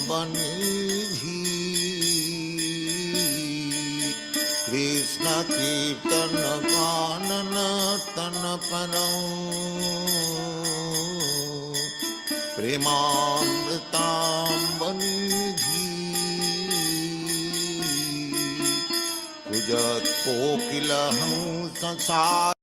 बनिधि कृष्ण कीर्तन कानन तन परौ प्रेमामृतांबनिधि कुजत कोकिल हंस संसार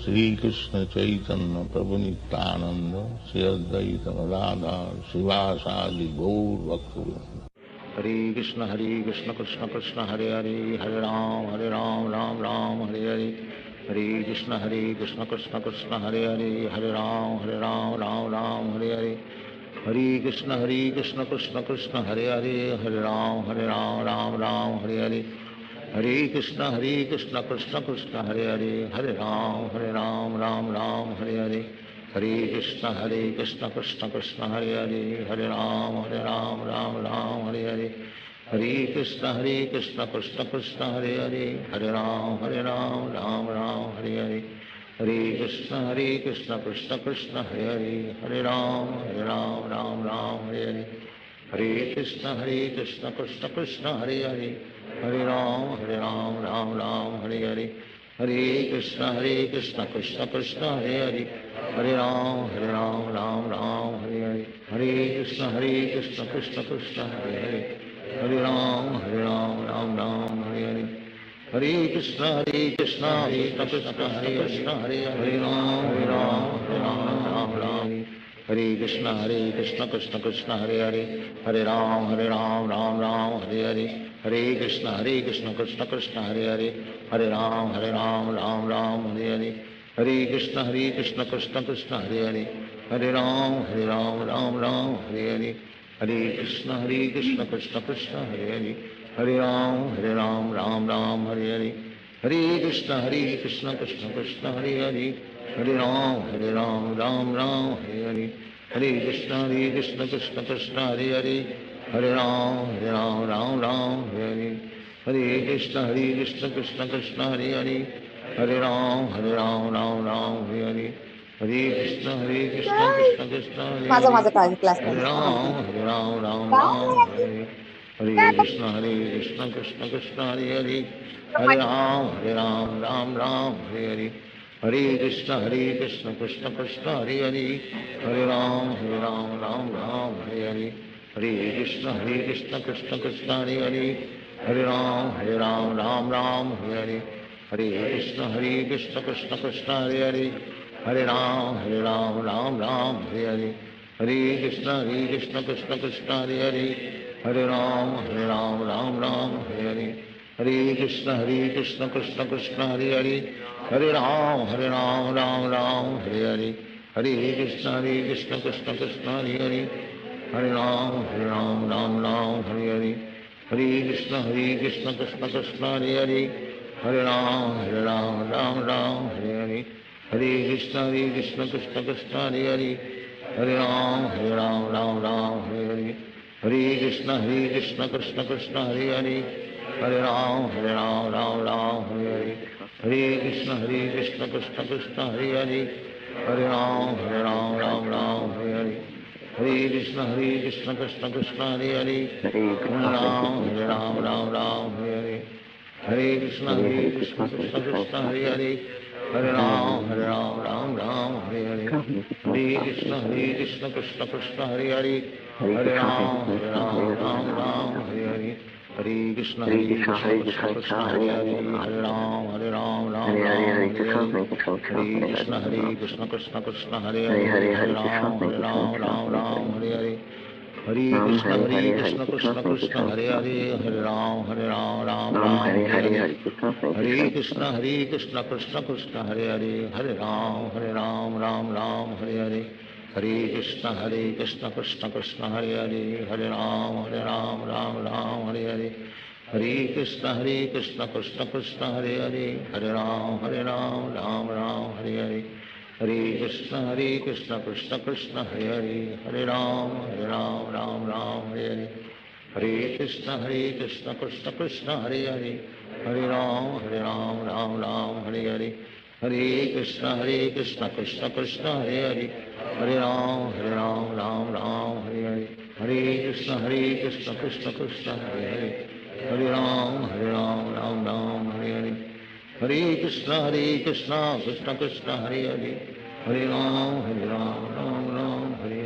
श्री कृष्ण चैतन्य प्रभु नित्यानंद श्री अद्वैत गदाधर शिवासादि गौर भक्तवृंद। हरे कृष्ण कृष्ण कृष्ण हरे हरे हरे राम राम राम हरे हरे हरे कृष्ण कृष्ण कृष्ण हरे हरे हरे राम राम राम हरे हरे हरे कृष्ण कृष्ण कृष्ण हरे हरे हरे राम राम हरे हरे हरे कृष्ण कृष्ण कृष्ण हरे हरे हरे राम राम हरे हरे हरे कृष्ण कृष्ण कृष्ण हरे हरे हरे राम राम हरे हरे हरे कृष्ण कृष्ण कृष्ण हरे हरे हरे राम राम हरे हरे हरे कृष्ण कृष्ण कृष्ण हरे हरे हरे राम राम हरे हरे हरे कृष्ण कृष्ण कृष्ण हरे हरे हरे राम राम हरे हरे हरे कृष्ण कृष्ण कृष्ण हरे हरे हरे राम राम हरे हरे हरे कृष्ण कृष्ण कृष्ण हरे हरे हरे राम राम हरे हरे हरे कृष्ण कृष्ण कृष्ण हरे कृष्ण हरे राम राम हरे कृष्ण कृष्ण कृष्ण हरे हरे हरे राम राम हरे हरे हरे कृष्ण कृष्ण कृष्ण हरे हरे हरे राम राम हरे हरे हरे कृष्ण कृष्ण कृष्ण हरे हरे हरे राम राम हरे हरे हरे कृष्ण कृष्ण कृष्ण हरे हरे हरे राम राम हरे हरे हरे कृष्ण कृष्ण कृष्ण हरे हरे हरे राम राम हरे हरे हरे कृष्ण कृष्ण कृष्ण हरे हरे हरे राम राम हरे हरे हरे कृष्ण कृष्ण कृष्ण हरे हरे हरे राम राम हरे हरे हरे कृष्ण कृष्ण कृष्ण हरे माझा हरे माझा class Hare Ram Ram Hare Hare Hare Krishna Krishna Krishna Hare Hare Hare Ram Ram Hare Hare Hare Krishna Krishna Krishna Hare Hare Hare Ram Ram Hare Hare Hare Krishna Krishna Krishna Hare Hare Hare Ram Ram Hare Hare Hare Krishna Krishna Krishna Hare Hare Hare Ram Ram Hare Hare Hare Krishna Krishna Krishna Hare Hare Hare Ram Ram Hare Hare Hare Krishna Krishna Krishna Hare Hare Hare Ram Ram Hare Hare Hare Krishna Krishna Krishna Hare Hare Hare Ram Ram Hare Hare Hare Krishna Krishna Krishna Hare Hare Hare Ram Ram Hare Hare Hare Krishna Krishna Krishna Hare Hare Hare Ram Ram Hare Hare Hare Krishna Krishna Krishna Hare Hare Hare Ram Ram Hare Hare Hare Krishna Krishna Krishna Hare Hare Hare Ram Ram Hare Hare Hare Krishna Krishna Krishna Hare Hare Hare Ram Ram Hare Hare Hare Krishna Krishna Krishna Hare Hare Hare Ram Ram Hare Hare Hare Krishna Krishna Krishna Hare Hare Hare Ram Ram Hare Hare Hare Krishna Krishna Krishna Hare Hare Hare Ram Ram Hare Hare Hare Krishna Krishna Krishna Hare Hare Hare Ram Ram Hare Hare Hare Krishna Krishna Krishna Hare Hare Hare Ram Ram Hare Hare Hare Krishna Krishna Krishna Hare Hare Hare Ram Ram Hare Hare Hare Krishna Krishna Krishna Hare Hare Hare Ram Ram Hare Hare Hare Krishna Krishna Krishna Krishna Hare Hare Hare Ram Ram Hare Hare Hare Krishna Krishna Krishna Hare Hare, Hare Ram Ram Ram Hare Hare, Hare Krishna Krishna Krishna Hare Hare, Hare Ram Ram Hare Hare, Hare Krishna Krishna Krishna Hare Hare, Hare Ram Ram Hare Hare, Hare Krishna Krishna Krishna Hare Hare, Hare Ram Ram Hare Hare, Hare Krishna Krishna Krishna Hare Hare, Hare Ram Hare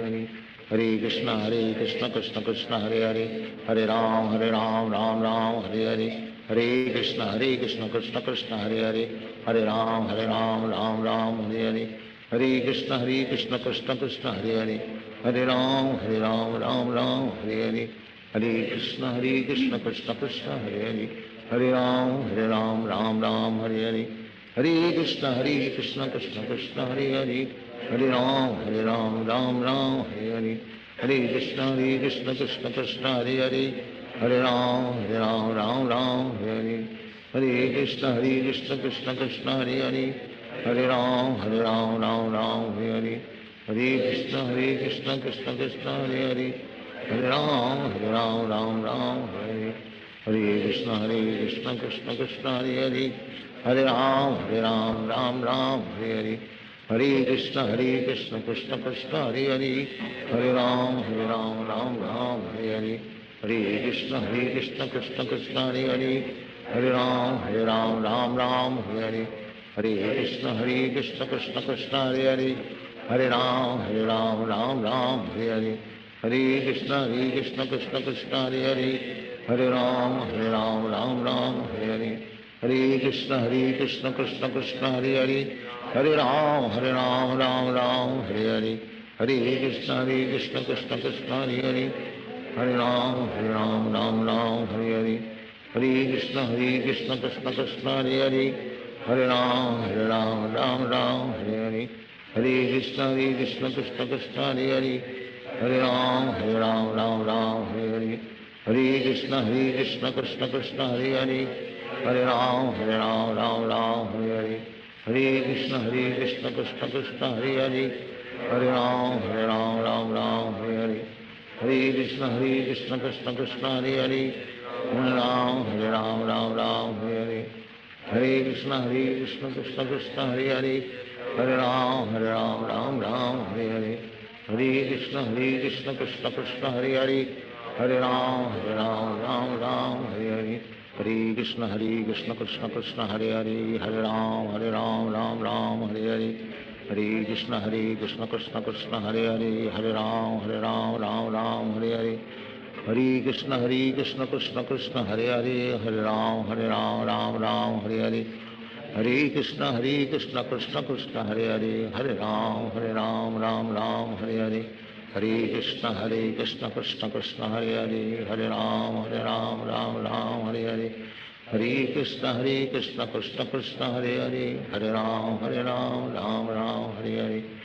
Hare, Hare Krishna Krishna Krishna Hare Hare, Hare Ram Ram Hare Hare, Hare Krishna Krishna Krishna Hare Hare, Hare Ram Ram Hare Hare, Hare Krishna Krishna Krishna Hare Hare, Hare Ram Hare Hare, Hare Krishna Krishna Krishna Hare Hare, Hare Ram Hare Hare, Hare Krishna Krishna Krishna Hare Hare, Hare Ram Hare Hare, Hare Krishna Krishna Krishna Hare Hare, Hare Ram Hare Hare, Hare Krishna Krishna Krishna Hare Hare, Hare Ram Hare Hare, Hare Krishna Krishna Krishna Hare Hare, Hare Ram Hare Hare, Hare Krishna Krishna Krishna Hare Hare, Hare Ram Hare Hare, Hare Krishna Krishna Krishna Hare Hare, Hare Ram Hare Hare, Hare Krishna Krishna Krishna Hare Hare, Hare Ram Hare Hare, Hare Krishna Krishna Krishna Hare Hare, Hare Ram Hare Hare, Hare Krishna Krishna Krishna Hare Hare, Hare Ram Hare Hare, Hare Krishna Krishna Krishna Hare Hare, Hare Ram Hare Hare, Hare Krishna Krishna Krishna Hare Hare, Hare Ram Hare Hare, Hare Krishna Krishna Krishna Hare Hare, Hare Ram Hare Hare, Hare Krishna Krishna Krishna Hare Hare, Hare Ram Hare Hare, Hare Krishna Krishna Krishna Hare Hare, Hare Ram Hare Hare, Hare Krishna Krishna Krishna Hare Hare, Hare Ram Hare Hare, Hare Krishna Krishna Krishna Hare Hare, Hare Ram Hare Hare, Hare Krishna Krishna Krishna Hare Hare, Hare Ram Hare Hare, Hare Krishna Krishna Krishna Hare Hare, Hare Ram Hare Hare, Hare Krishna Krishna Krishna Hare Hare, Hare Ram Hare Hare, Hare Krishna Krishna Krishna Hare Hare, Hare Ram Hare Hare, Hare Krishna Krishna Krishna Hare Hare, Hare Ram Hare Hare, Hare Krishna Krishna Krishna Hare Hare, Hare Ram Hare Hare, Hare Krishna Krishna Krishna Hare Hare, Hare Ram Hare Hare, Hare Krishna Krishna Krishna Hare Hare, Hare Ram Hare Hare, Hare Krishna Krishna Krishna Hare Hare, Hare Ram Hare Hare, Hare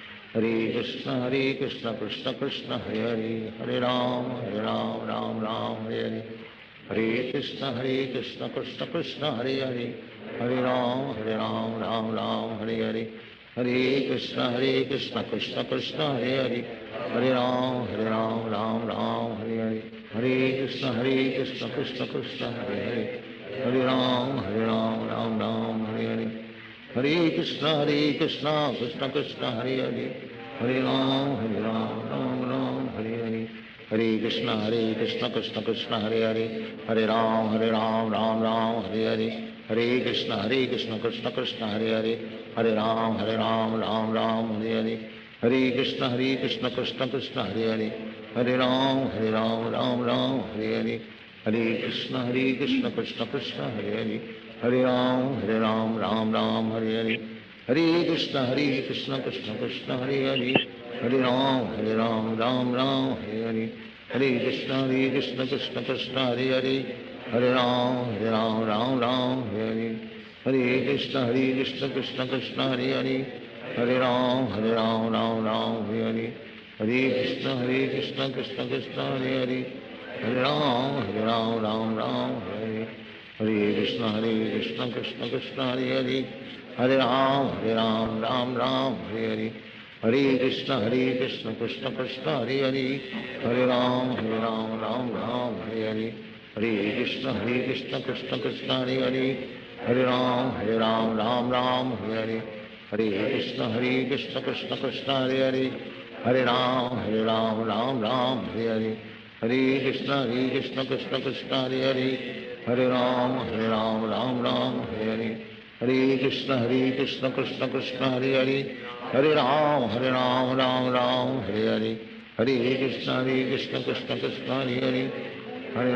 Krishna Krishna Krishna Hare Hare, Hare Ram Hare Hare, Hare Krishna Krishna Krishna Hare Hare, Hare Ram Hare Hare, Hare Krishna Krishna Krishna Hare Hare, Hare Ram Hare Hare, Hare Krishna Krishna Krishna Hare Hare, Hare Ram Hare Hare, Hare Krishna Krishna Krishna Hare Hare, Hare Ram Hare Hare, Hare Krishna Krishna Krishna Hare Hare, Hare Ram Hare Hare, Hare Krishna Krishna Krishna Hare Hare, Hare Ram Hare Hare, Hare Krishna Krishna Krishna Hare Hare, Hare Ram Hare Hare, Hare Krishna Krishna Krishna Hare Hare, Hare Ram Hare Hare, Hare Krishna Krishna Krishna Hare Hare, Hare Ram Hare Hare, Hare Krishna Krishna Krishna Hare Hare, Hare Ram Hare Hare, Hare Krishna Krishna Krishna Hare Hare, Hare Ram Hare Hare, Hare Krishna Krishna Krishna Hare Hare, Hare Ram Ram Ram Hare Hare. Hare Krishna Krishna Krishna Hare Hare, Hare Ram Ram Ram Hare Hare. Hare Krishna Krishna Krishna Hare Hare, Hare Ram Ram Hare Hare. Hare Krishna Krishna Krishna Hare Hare, Hare Ram Ram Hare Hare. Hare Krishna Krishna Krishna Hare Hare, Hare Ram Ram Hare Hare. Hare Krishna Krishna Krishna Hare Hare, Hare Ram Ram Hare Hare. Hare Krishna Krishna Krishna Hare Hare, Hare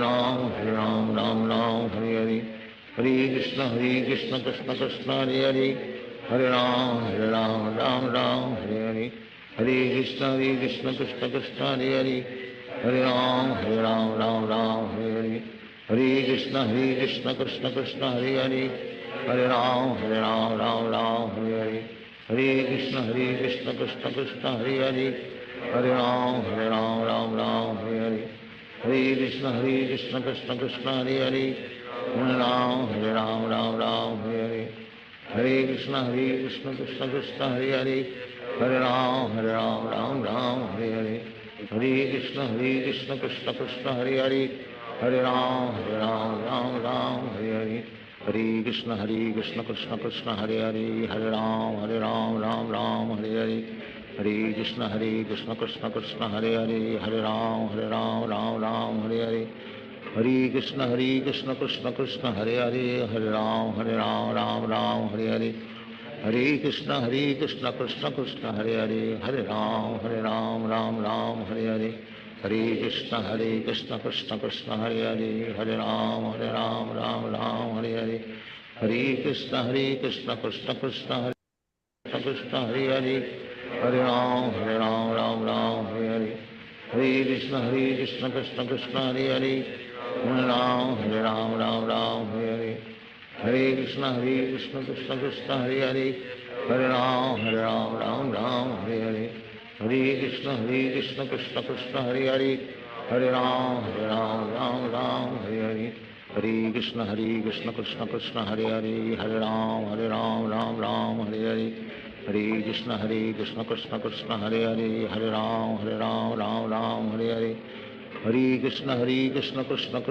Ram Ram Hare Hare. Hare Krishna Krishna Krishna Hare Hare, Hare Ram Ram Hare Hare. Hare Krishna Krishna Krishna Hare Hare, Hare Ram Ram Hare Hare. Hare Krishna Krishna Krishna Hare Hare, Hare Ram Ram Hare Hare. Hare Krishna Krishna Krishna Hare Hare, Hare Ram Ram Hare Hare. Hare Krishna Krishna Krishna Hare Hare, Hare Ram Hare Hare. Hare Krishna Krishna Krishna Hare Hare, Hare Ram Ram Hare Hare. Hare Krishna Krishna Krishna Hare Hare, Hare Ram Ram Hare Hare. Hare Krishna Krishna Krishna Hare Hare, Hare Ram Hare Hare. Hare Krishna Krishna Krishna Hare Hare, Hare Ram Hare Hare. Hare Krishna Krishna Krishna Hare Hare, Hare Ram Hare Hare. Hare Krishna Krishna Krishna Hare Hare, Hare Ram Hare Hare. Hare Krishna Krishna Krishna Hare Hare, Hare Ram Hare Hare. Hare Krishna Krishna Krishna Hare Krishna Hare Hare, Hare Ram Hare Hare. Hare Krishna Krishna Krishna Hare Hare, Hare Ram Hare Hare. Hare Krishna Krishna Krishna Hare Hare, Hare Ram Hare Hare. Hare Krishna Krishna Krishna Hare Hare, Hare Ram Hare Hare. Hare Krishna Krishna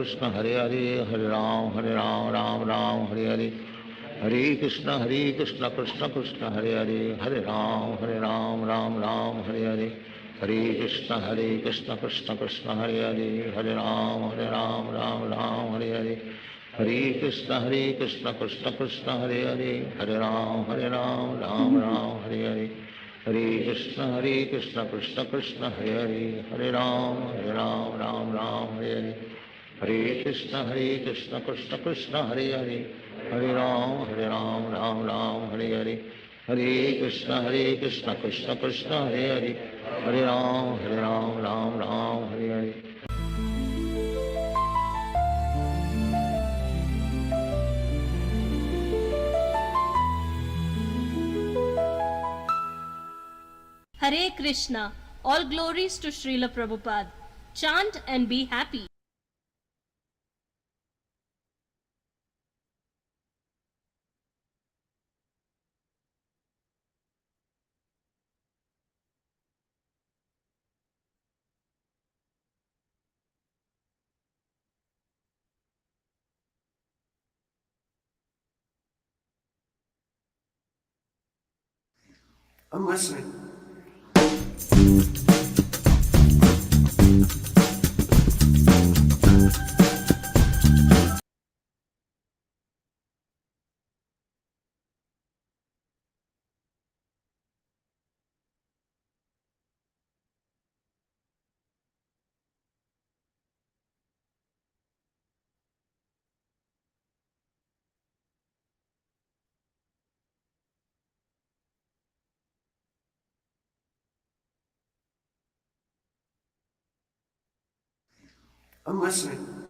Krishna Hare Hare, Hare Ram Hare Hare. Hare Krishna Krishna Krishna Hare Hare, Hare Ram Hare Hare. Hare Krishna Krishna Krishna Hare Hare, Hare Ram Hare Hare. Hare Krishna Krishna Krishna Hare Hare, Hare Ram Hare Hare. Hare Krishna Krishna Krishna Hare Hare, Hare Ram Hare Hare. Hare Krishna Krishna Krishna Hare Hare, Hare Ram Hare Hare. Hare Krishna Krishna Krishna Hare Hare, Hare Ram Hare Hare. Hare Krishna Krishna Krishna Hare Hare, Hare Ram Hare Hare. Hare Krishna Krishna Krishna Hare Hare, Hare Ram Hare Hare. Hare Krishna, all glories to Śrīla Prabhupāda. Chant and be happy. I'm listening. I'm listening.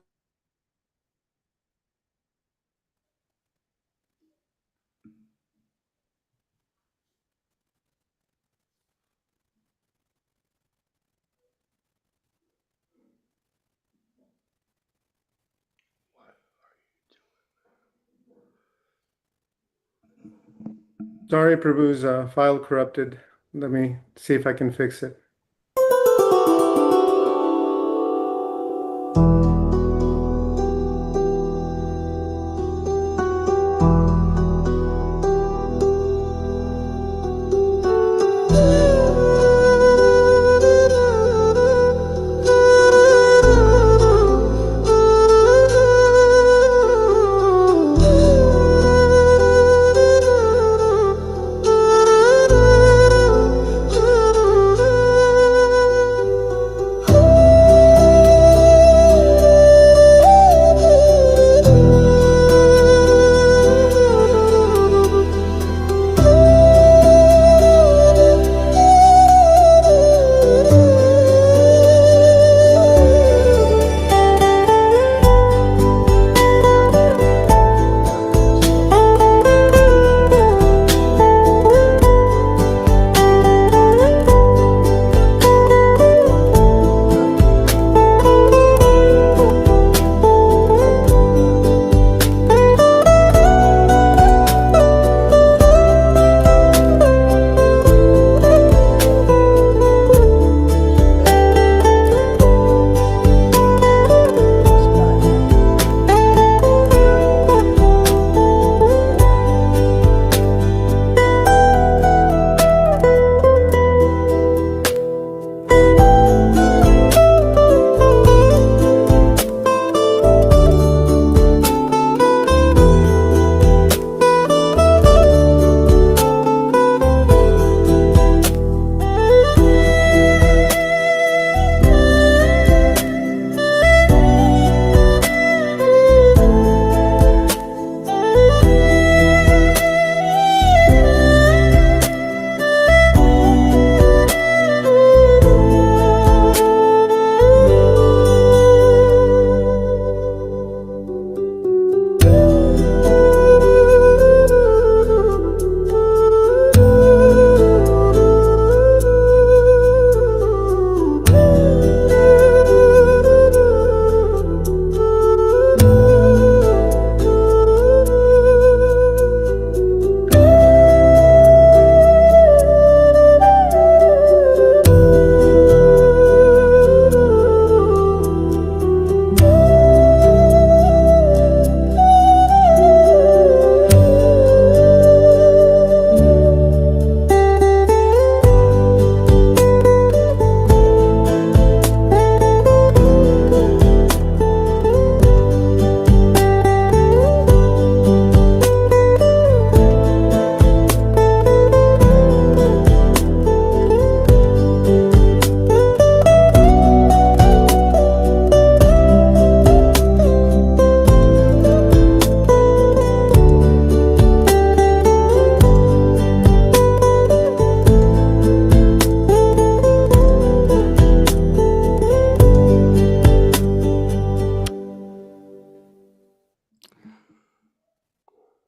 Sorry, Prabhu's file corrupted. Let me see if I can fix it.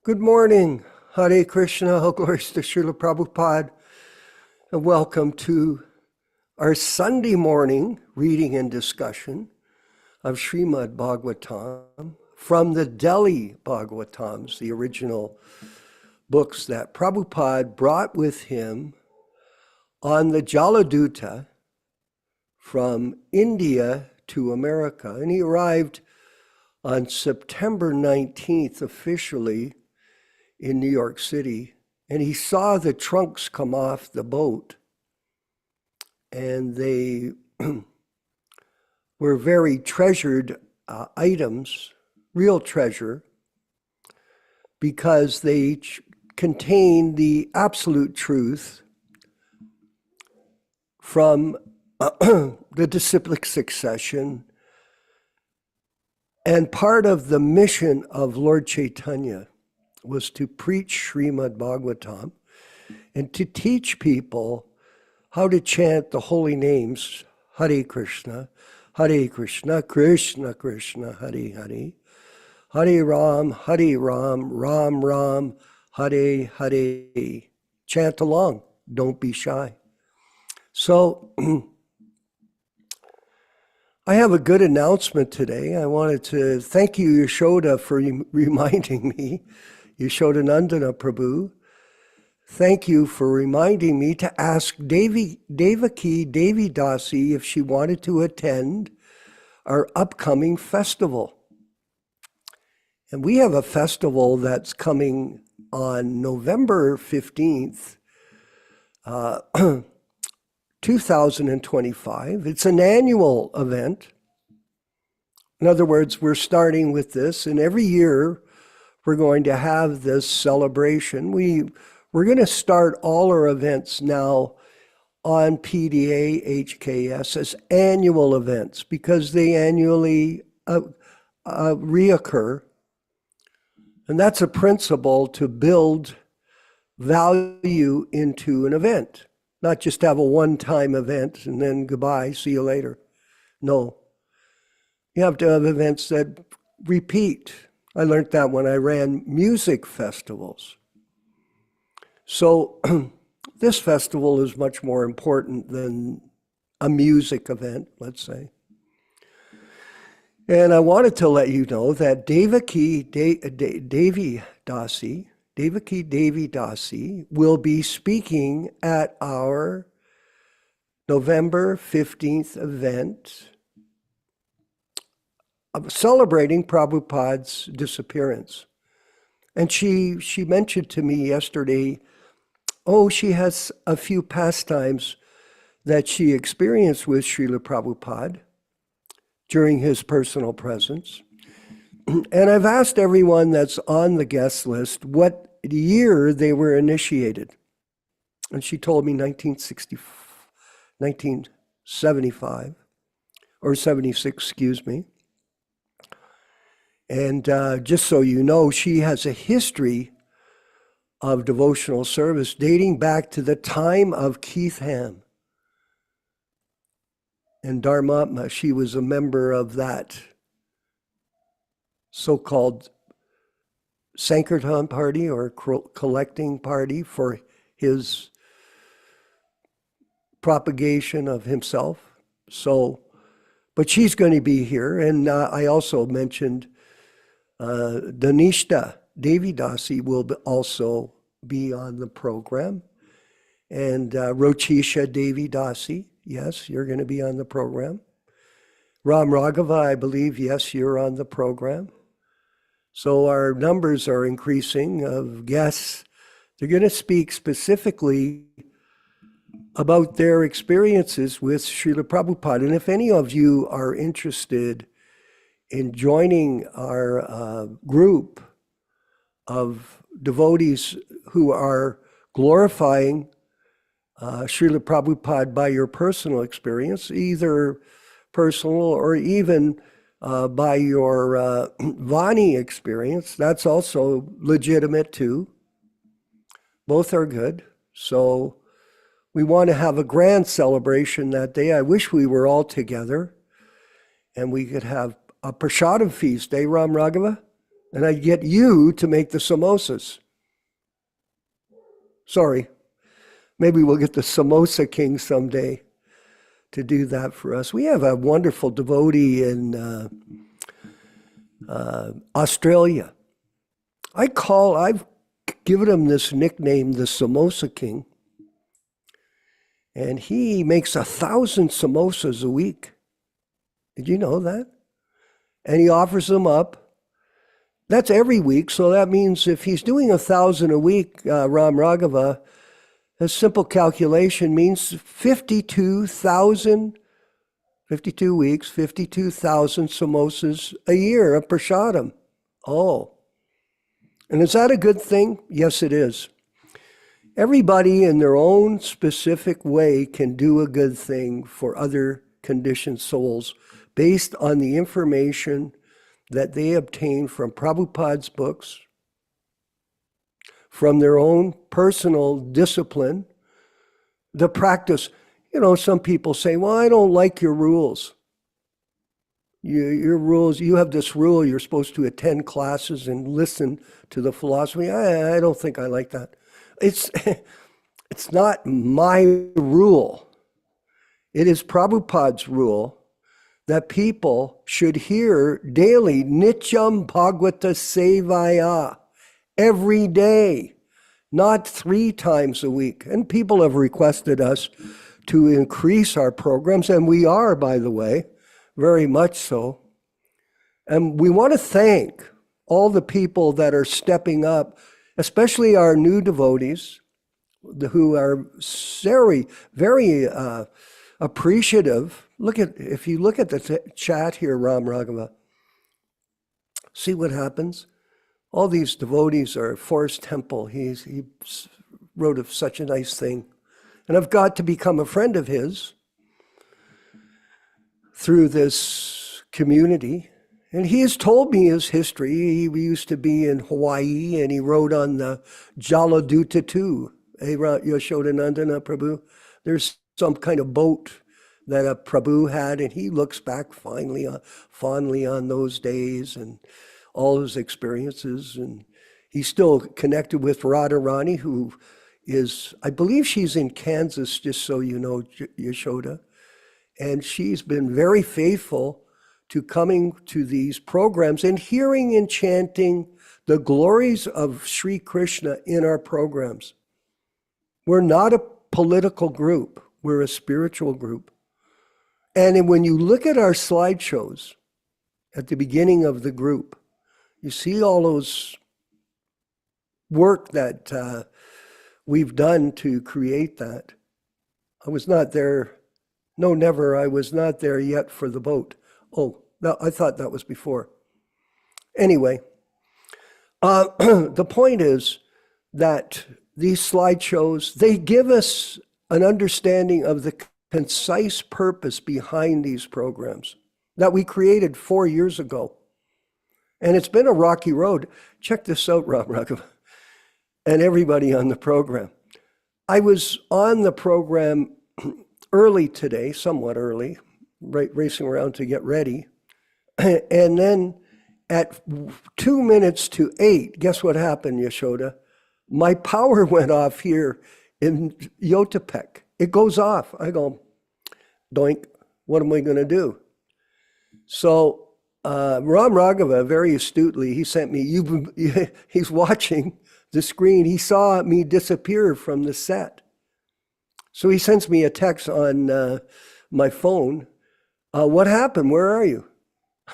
Good morning, Hare Krishna, all glories to Śrīla Prabhupāda, and welcome to our Sunday morning reading and discussion of Śrīmad-Bhāgavatam from the Delhi Bhagavatams, the original books that Prabhupada brought with him on the Jaladuta from India to America. And he arrived on September 19th officially in New York City, and he saw the trunks come off the boat, and they were very treasured items, real treasure, because they contain the absolute truth from the disciplic succession and part of the mission of Lord Chaitanya was to preach Śrīmad-Bhāgavatam and to teach people how to chant the holy names, Hare Krishna, Krishna Krishna, Hare Hare, Hare Ram, Ram Ram, Hare Hare. Chant along, don't be shy. So, I have a good announcement today. I wanted to thank you, Yaśodā, for reminding me, Yaśodā-nandana Prabhu. thank you for reminding me to ask Devaki Devi Dasi if she wanted to attend our upcoming festival. And we have a festival that's coming on November 15th, 2025. It's an annual event. In other words, we're starting with this, and every year we're going to have this celebration. We're going to start all our events now on PDA HKS as annual events because they annually reoccur. And that's a principle to build value into an event, not just have a one-time event and then goodbye, see you later. No. You have to have events that repeat. I learned that when I ran music festivals. So this festival is much more important than a music event, let's say. And I wanted to let you know that Devaki Devi Dasi will be speaking at our November 15th event celebrating Prabhupada's disappearance. And she mentioned to me yesterday, she has a few pastimes that she experienced with Śrīla Prabhupāda during his personal presence. And I've asked everyone that's on the guest list what year they were initiated. And she told me 1975, or 76, excuse me. And just so you know, she has a history of devotional service dating back to the time of Keith Ham. And Dharma, she was a member of that so-called Sankirtan party or collecting party for his propagation of himself. So, but she's going to be here. And I also mentioned Danishta Devi Dasi will also be on the program. And Rochisha Devi Dasi, yes, you're going to be on the program. Ram Raghava, I believe, yes, you're on the program. So our numbers are increasing of guests. They're going to speak specifically about their experiences with Śrīla Prabhupāda. And if any of you are interested in joining our group of devotees who are glorifying Śrīla Prabhupāda by your personal experience, either personal or even by your Vani experience, that's also legitimate too. Both are good. So we want to have a grand celebration that day. I wish we were all together and we could have a prasadam feast, Ram Raghava? And I'd get you to make the samosas. Sorry. Maybe we'll get the samosa king someday to do that for us. We have a wonderful devotee in Australia. I've given him this nickname, the Samosa King. And he makes 1,000 samosas a week. Did you know that? And he offers them up. That's every week. So that means if he's doing 1,000 a week, Ram Raghava, a simple calculation means 52,000, 52 weeks, 52,000 samosas a year of prasadam. Oh. And is that a good thing? Yes, it is. Everybody in their own specific way can do a good thing for other conditioned souls based on the information that they obtain from Prabhupada's books, from their own personal discipline, the practice. You know, some people say, well, I don't like your rules. Your rules, you have this rule, you're supposed to attend classes and listen to the philosophy. I don't think I like that. It's not my rule. It is Prabhupada's rule that people should hear daily Nityam Bhagavata Sevaya every day. not 3 times a week. And people have requested us to increase our programs, and we are, by the way, very much so. And we want to thank all the people that are stepping up, especially our new devotees, who are very, very appreciative. If you look at the chat here, Ram Raghava, see what happens? All these devotees are Forest Temple. He wrote such a nice thing. And I've got to become a friend of his through this community. And he has told me his history. He used to be in Hawaii, and he rode on the Jaladuta too. Yaśodā-nandana Prabhu. There's some kind of boat that a Prabhu had, and he looks back fondly on those days and all his experiences. And he's still connected with Radharani, who is, I believe she's in Kansas, just so you know, Yaśoda. And she's been very faithful to coming to these programs and hearing and chanting the glories of Sri Krishna in our programs. We're not a political group, we're a spiritual group. And when you look at our slideshows at the beginning of the group, you see all those work that we've done to create that. I was not there. No, never. I was not there yet for the boat. Oh, no, I thought that was before. Anyway, the point is that these slideshows, they give us an understanding of the concise purpose behind these programs that we created 4 years ago. And it's been a rocky road. Check this out, Ram Raghava, and everybody on the program. I was on the program early today, somewhat early, racing around to get ready. And then at 2 minutes to 8, guess what happened, Yaśoda? My power went off here in Yotapek. It goes off. I go, doink, what am I going to do? So Ram Raghava, very astutely, he sent me, he's watching the screen. He saw me disappear from the set. So he sends me a text on my phone. What happened? Where are you?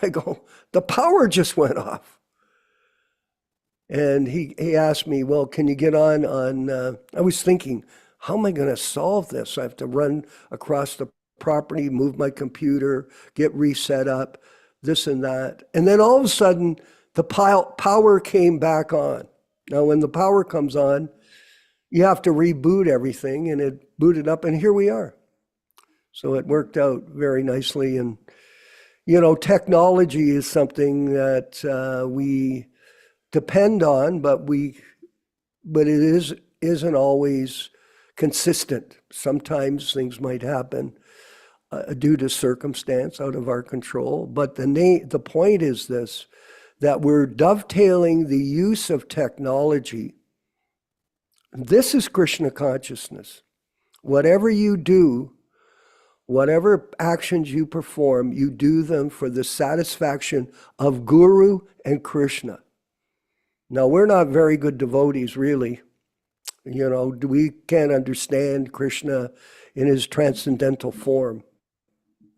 I go, the power just went off. And he asked me, well, can you get on? I was thinking, how am I going to solve this? I have to run across the property, move my computer, get reset up, this and that. And then all of a sudden, the power came back on. Now, when the power comes on, you have to reboot everything, and it booted up, and here we are. So it worked out very nicely. And, you know, technology is something that we depend on, but it isn't always consistent. Sometimes things might happen due to circumstance out of our control. But the point is this, that we're dovetailing the use of technology. This is Krishna consciousness. Whatever you do, whatever actions you perform, you do them for the satisfaction of Guru and Krishna. Now, we're not very good devotees, really. You know, we can't understand Krishna in his transcendental form.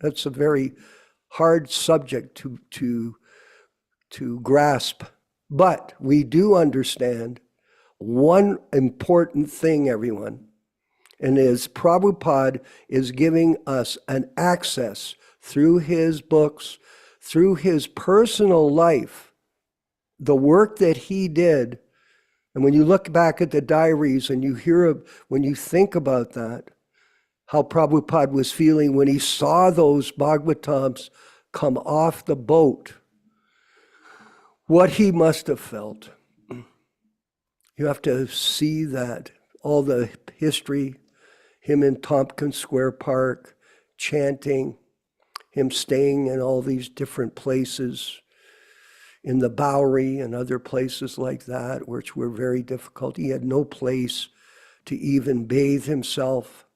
That's a very hard subject to grasp. But we do understand one important thing, everyone, and is Prabhupada is giving us an access through his books, through his personal life, the work that he did. And when you look back at the diaries and you when you think about that, how Prabhupada was feeling when he saw those Bhagavatams come off the boat, what he must have felt. You have to see that, all the history, him in Tompkins Square Park, chanting, him staying in all these different places, in the Bowery and other places like that, which were very difficult. He had no place to even bathe himself.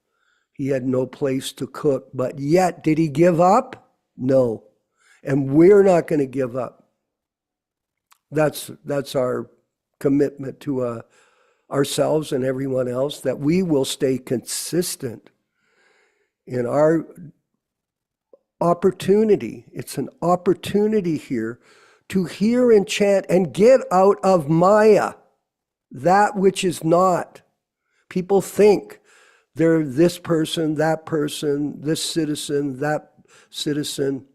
He had no place to cook. But yet, did he give up? No. And we're not going to give up. That's our commitment to ourselves and everyone else, that we will stay consistent in our opportunity. It's an opportunity here to hear and chant and get out of Maya, that which is not. People think they're this person, this citizen, that citizen.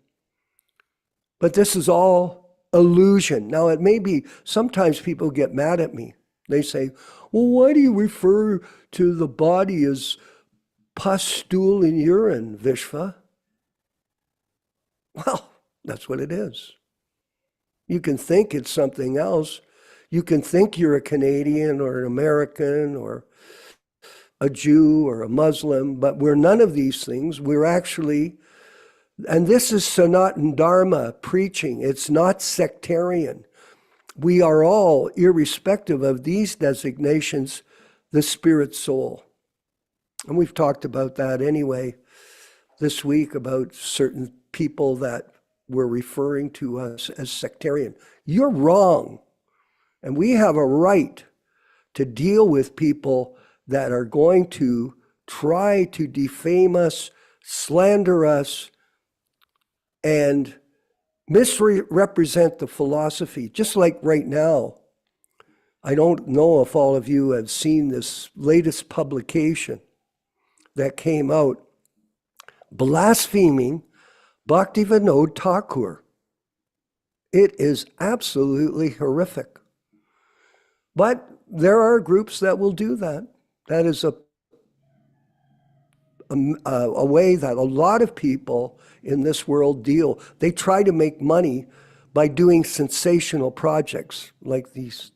But this is all illusion. Now, it may be, sometimes people get mad at me. They say, well, why do you refer to the body as pus, stool, and urine, Vishva? Well, that's what it is. You can think it's something else. You can think you're a Canadian or an American or a Jew or a Muslim, but we're none of these things. We're actually, and this is Sanatana Dharma preaching. It's not sectarian. We are all, irrespective of these designations, the spirit soul. And we've talked about that anyway this week, about certain people that were referring to us as sectarian. You're wrong. And we have a right to deal with people that are going to try to defame us, slander us, and misrepresent the philosophy. Just like right now, I don't know if all of you have seen this latest publication that came out blaspheming Bhaktivedanta Thakur. It is absolutely horrific. But there are groups that will do that. That is a way that a lot of people in this world deal. They try to make money by doing sensational projects like these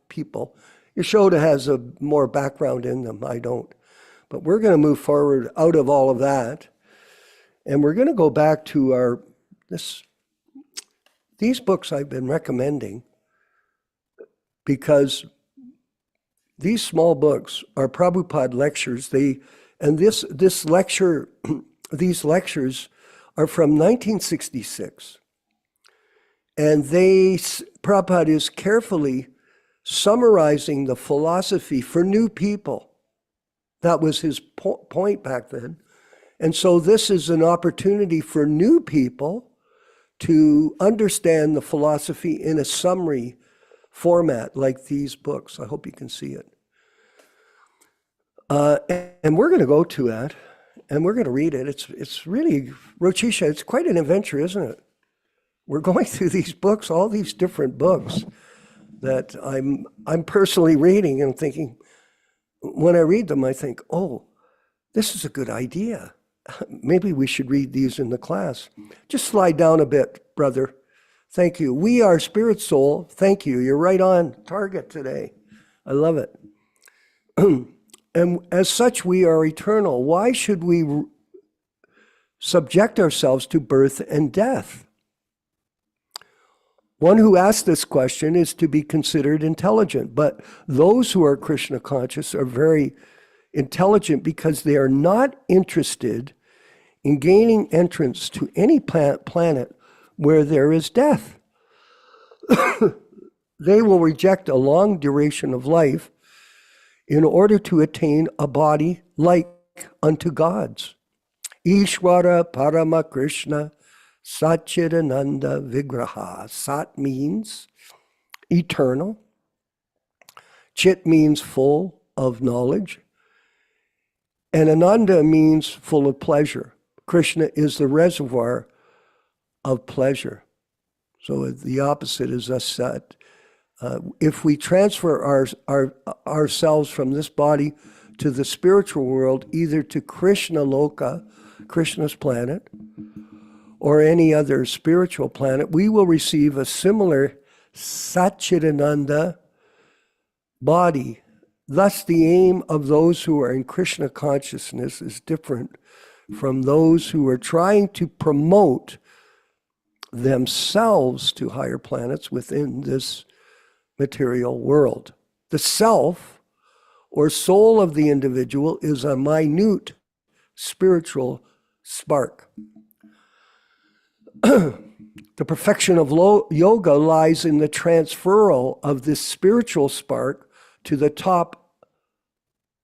people. Yaśodā has a more background in them. I don't. But we're going to move forward out of all of that. And we're going to go back to these books I've been recommending, because these small books are Prabhupada lectures. This lecture, these lectures are from 1966. And Prabhupada is carefully summarizing the philosophy for new people. That was his point back then. And so this is an opportunity for new people to understand the philosophy in a summary format like these books. I hope you can see it. And we're going to go to that, and we're going to read it. It's really, Rochisha, it's quite an adventure, isn't it? We're going through these books, all these different books that I'm personally reading and thinking, when I read them, I think, oh, this is a good idea. Maybe we should read these in the class. Just slide down a bit, brother. Thank you. We are spirit soul. Thank you. You're right on target today. I love it. And as such, we are eternal. Why should we subject ourselves to birth and death? One who asks this question is to be considered intelligent, but those who are Krishna conscious are very intelligent because they are not interested in gaining entrance to any planet where there is death. They will reject a long duration of life in order to attain a body like unto God's. Ishvara Parama Krishna Satchidananda Vigraha. Sat means eternal. Chit means full of knowledge. And Ananda means full of pleasure. Krishna is the reservoir of pleasure. So the opposite is a sat. If we transfer ourselves from this body to the spiritual world, either to Krishna Loka, Krishna's planet, or any other spiritual planet, we will receive a similar Satchidananda body. Thus, the aim of those who are in Krishna consciousness is different from those who are trying to promote themselves to higher planets within this material world. The self, or soul of the individual, is a minute spiritual spark. The perfection of yoga lies in the transferal of this spiritual spark to the top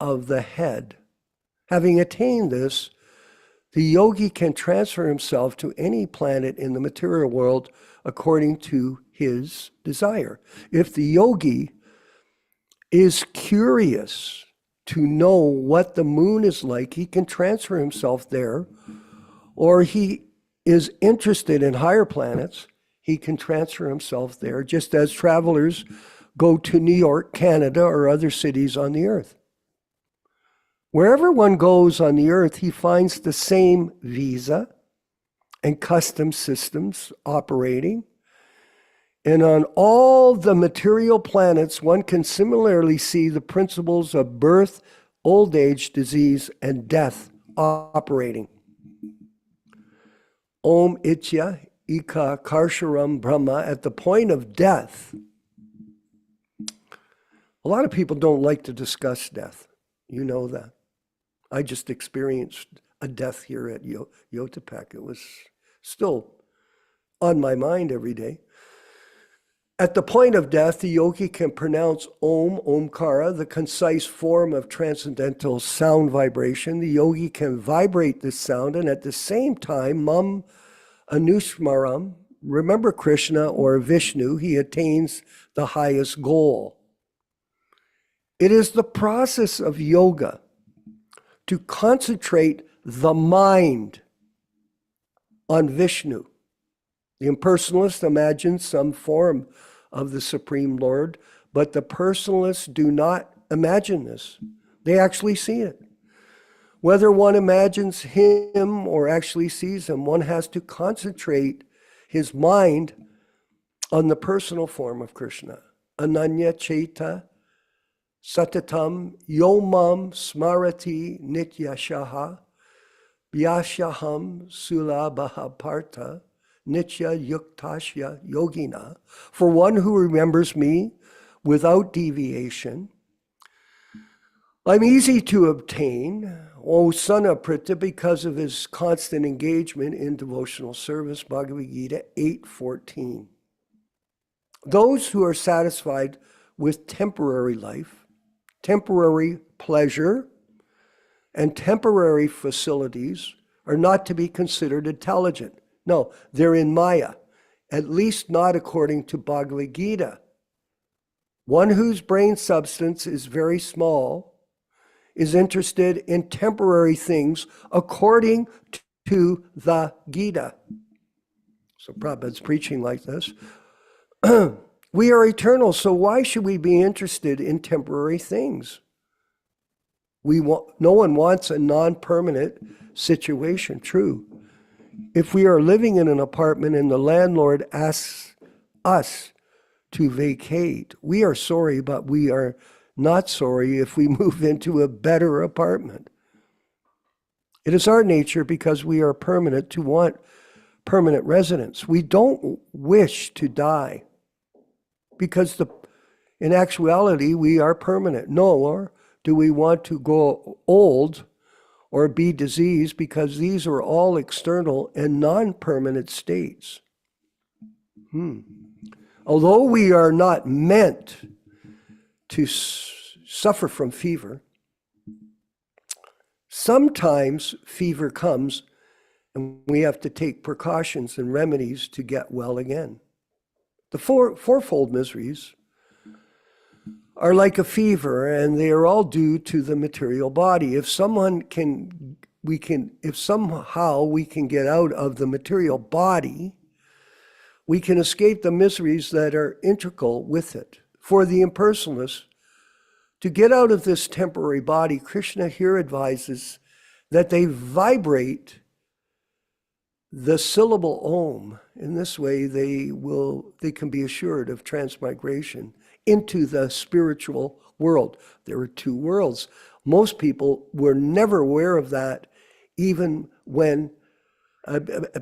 of the head. Having attained this, the yogi can transfer himself to any planet in the material world according to his desire. If the yogi is curious to know what the moon is like, he can transfer himself there, or he is interested in higher planets, he can transfer himself there, just as travelers go to New York, Canada, or other cities on the earth. Wherever one goes on the earth, he finds the same visa and custom systems operating. And on all the material planets, one can similarly see the principles of birth, old age, disease, and death operating. Om Itya Ika Karsharam Brahma, at the point of death. A lot of people don't like to discuss death. You know that. I just experienced a death here at Yotapek. It was still on my mind every day. At the point of death, the yogi can pronounce Om, Omkara, the concise form of transcendental sound vibration. The yogi can vibrate this sound and at the same time, Mam Anusmaram, remember Krishna or Vishnu, he attains the highest goal. It is the process of yoga to concentrate the mind on Vishnu. The impersonalist imagines some form of the Supreme Lord, but the personalists do not imagine this. They actually see it. Whether one imagines him or actually sees him, one has to concentrate his mind on the personal form of Krishna. Ananya Cheta Satatam Yomam Smarati Nityashaha Vyashaham Sulabhaparta Nitya Yuktasya Yogina. For one who remembers me without deviation, I'm easy to obtain, O son of Pritha, because of his constant engagement in devotional service, Bhagavad Gita 8:14. Those who are satisfied with temporary life, temporary pleasure, and temporary facilities are not to be considered intelligent. No, they're in Maya, at least not according to Bhagavad Gita. One whose brain substance is very small is interested in temporary things according to the Gita. So Prabhupada's preaching like this. We are eternal, so why should we be interested in temporary things? No one wants a non-permanent situation, true. If we are living in an apartment and the landlord asks us to vacate, we are sorry, but we are not sorry if we move into a better apartment. It is our nature, because we are permanent, to want permanent residence. We don't wish to die, because in actuality, we are permanent. Nor do we want to grow old or be diseased, because these are all external and non-permanent states. Although we are not meant to suffer from fever, sometimes fever comes and we have to take precautions and remedies to get well again. The fourfold miseries are like a fever, and they are all due to the material body. If somehow we can get out of the material body, we can escape the miseries that are integral with it. For the impersonalists, to get out of this temporary body, Krishna here advises that they vibrate the syllable Om. In this way, they can be assured of transmigration into the spiritual world. There are two worlds. Most people were never aware of that, even when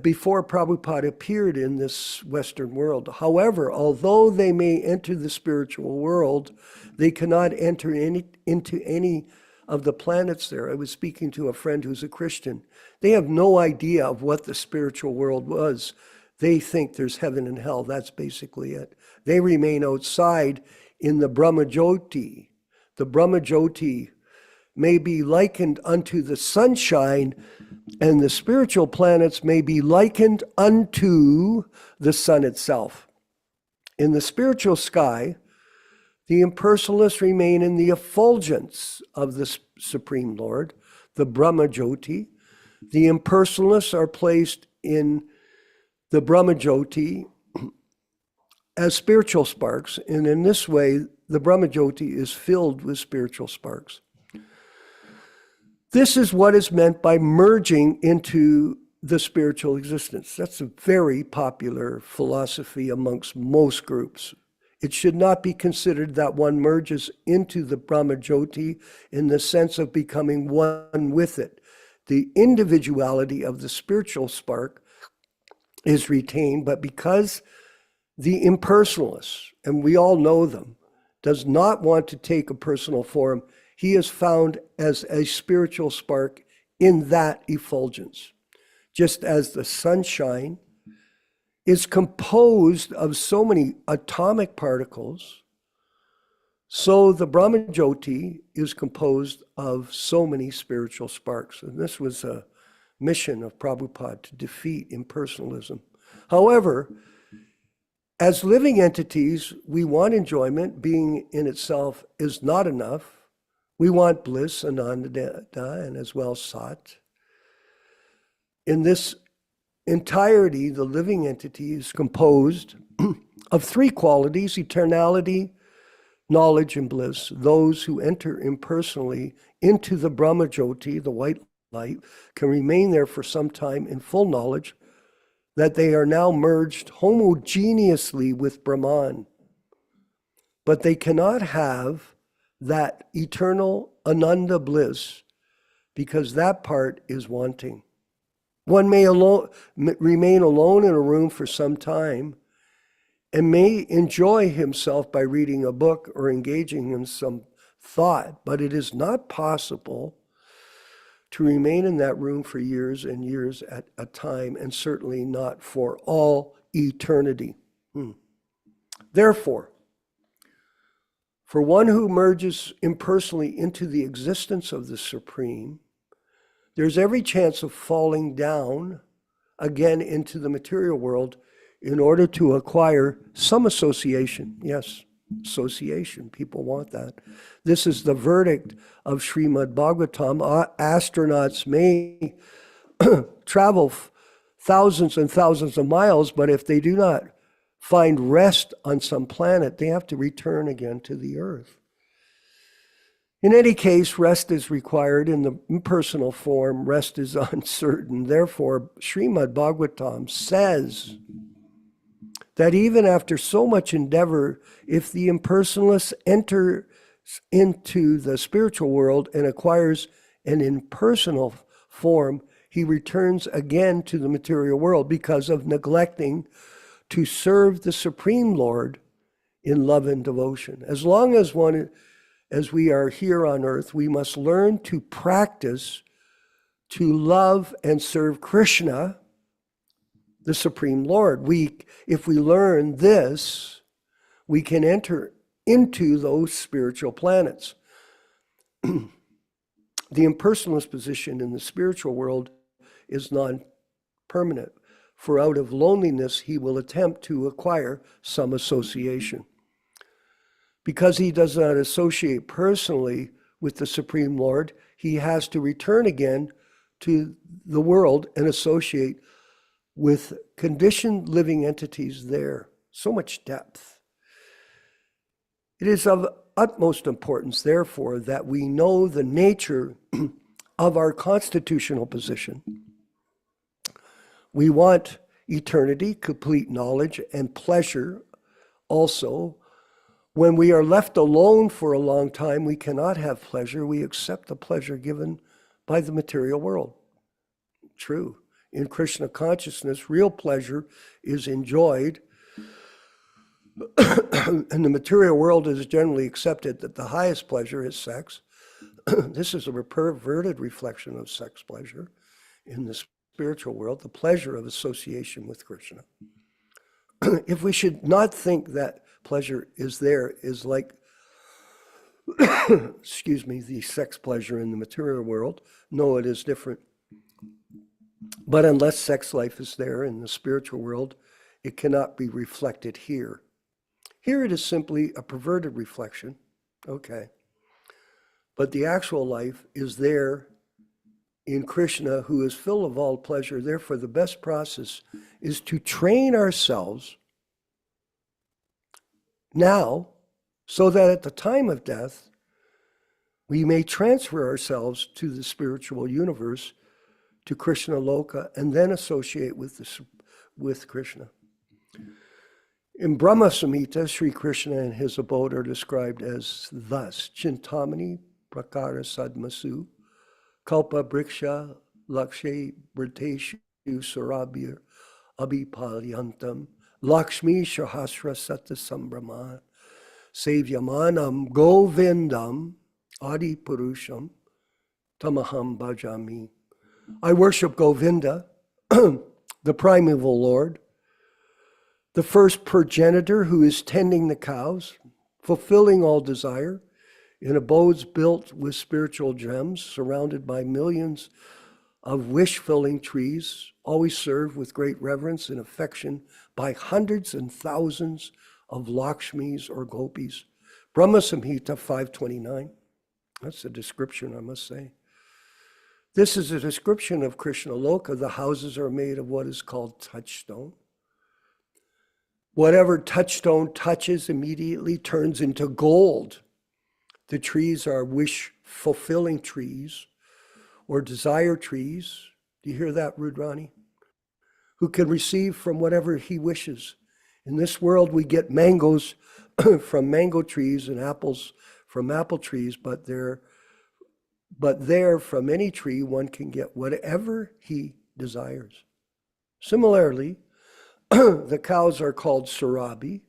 before Prabhupada appeared in this Western world. However, although they may enter the spiritual world, they cannot enter into any of the planets there. I was speaking to a friend who's a Christian. They have no idea of what the spiritual world was. They think there's heaven and hell. That's basically it. They remain outside in the Brahma Jyoti. the Brahmajyoti, may be likened unto the sunshine, and the spiritual planets may be likened unto the sun itself. In the spiritual sky, the impersonalists remain in the effulgence of the Supreme Lord, the Brahmajyoti. The impersonalists are placed in the Brahmajyoti as spiritual sparks, and in this way, the Brahmajyoti is filled with spiritual sparks. This is what is meant by merging into the spiritual existence. That's a very popular philosophy amongst most groups. It should not be considered that one merges into the Brahmajyoti in the sense of becoming one with it. The individuality of the spiritual spark is retained, but because the impersonalist, and we all know them, does not want to take a personal form, he is found as a spiritual spark in that effulgence. Just as the sunshine is composed of so many atomic particles, so the Brahmajyoti is composed of so many spiritual sparks. And this was a mission of Prabhupada, to defeat impersonalism. However, as living entities, we want enjoyment. Being in itself is not enough. We want bliss, ananda, and as well sat. In this entirety, the living entity is composed of three qualities: eternality, knowledge, and bliss. Those who enter impersonally into the Brahmajyoti, the white light, can remain there for some time in full knowledge that they are now merged homogeneously with Brahman. But they cannot have that eternal ananda bliss because that part is wanting. One may remain alone in a room for some time and may enjoy himself by reading a book or engaging in some thought, but it is not possible to remain in that room for years and years at a time, and certainly not for all eternity. Therefore, for one who merges impersonally into the existence of the Supreme, there's every chance of falling down again into the material world in order to acquire some association. Yes, association. People want that. This is the verdict of Śrīmad-Bhāgavatam. Astronauts may travel thousands and thousands of miles, but if they do not find rest on some planet, they have to return again to the earth. In any case, rest is required. In the impersonal form, rest is uncertain. Therefore, Śrīmad-Bhāgavatam says that even after so much endeavor, if the impersonalist enters into the spiritual world and acquires an impersonal form, he returns again to the material world because of neglecting to serve the Supreme Lord in love and devotion. As long as we are here on earth, we must learn to practice to love and serve Krishna, the Supreme Lord. If we learn this, we can enter into those spiritual planets. The impersonalist position in the spiritual world is non-permanent, for out of loneliness he will attempt to acquire some association. Because he does not associate personally with the Supreme Lord, he has to return again to the world and associate with conditioned living entities there. So much depth. It is of utmost importance, therefore, that we know the nature of our constitutional position. We want eternity, complete knowledge, and pleasure also. When we are left alone for a long time, we cannot have pleasure. We accept the pleasure given by the material world. True. In Krishna consciousness, real pleasure is enjoyed. And the material world is generally accepted that the highest pleasure is sex. This is a perverted reflection of sex pleasure. In the spiritual world, the pleasure of association with Krishna. If we should not think that pleasure is there, is like excuse me, the sex pleasure in the material world. No, it is different. But unless sex life is there in the spiritual world, it cannot be reflected here. Here it is simply a perverted reflection. Okay. But the actual life is there in Krishna, who is full of all pleasure. Therefore, the best process is to train ourselves now so that at the time of death, we may transfer ourselves to the spiritual universe, to Krishna Loka, and then associate with Krishna. In Brahma Samhita, Sri Krishna and his abode are described as thus: Chintamani Prakara Sadmasu, Kalpa Briksha Lakshe Briteshu Surabhir Abhipalyantam, Lakshmi Shahasra Sata Sambrahma, Sevyamanam Govindam Adi Purusham Tamaham Bhajami. I worship Govinda, the primeval Lord, the first progenitor who is tending the cows, fulfilling all desire, in abodes built with spiritual gems, surrounded by millions of wish-filling trees, always served with great reverence and affection by hundreds and thousands of Lakshmis or Gopis. Brahma Samhita 529. That's a description, I must say. This is a description of Krishna Loka. The houses are made of what is called touchstone. Whatever touchstone touches immediately turns into gold. The trees are wish-fulfilling trees or desire trees. Do you hear that, Rudrani? Who can receive from whatever he wishes. In this world, we get mangoes from mango trees and apples from apple trees, but there from any tree, one can get whatever he desires. Similarly, the cows are called Surabhi,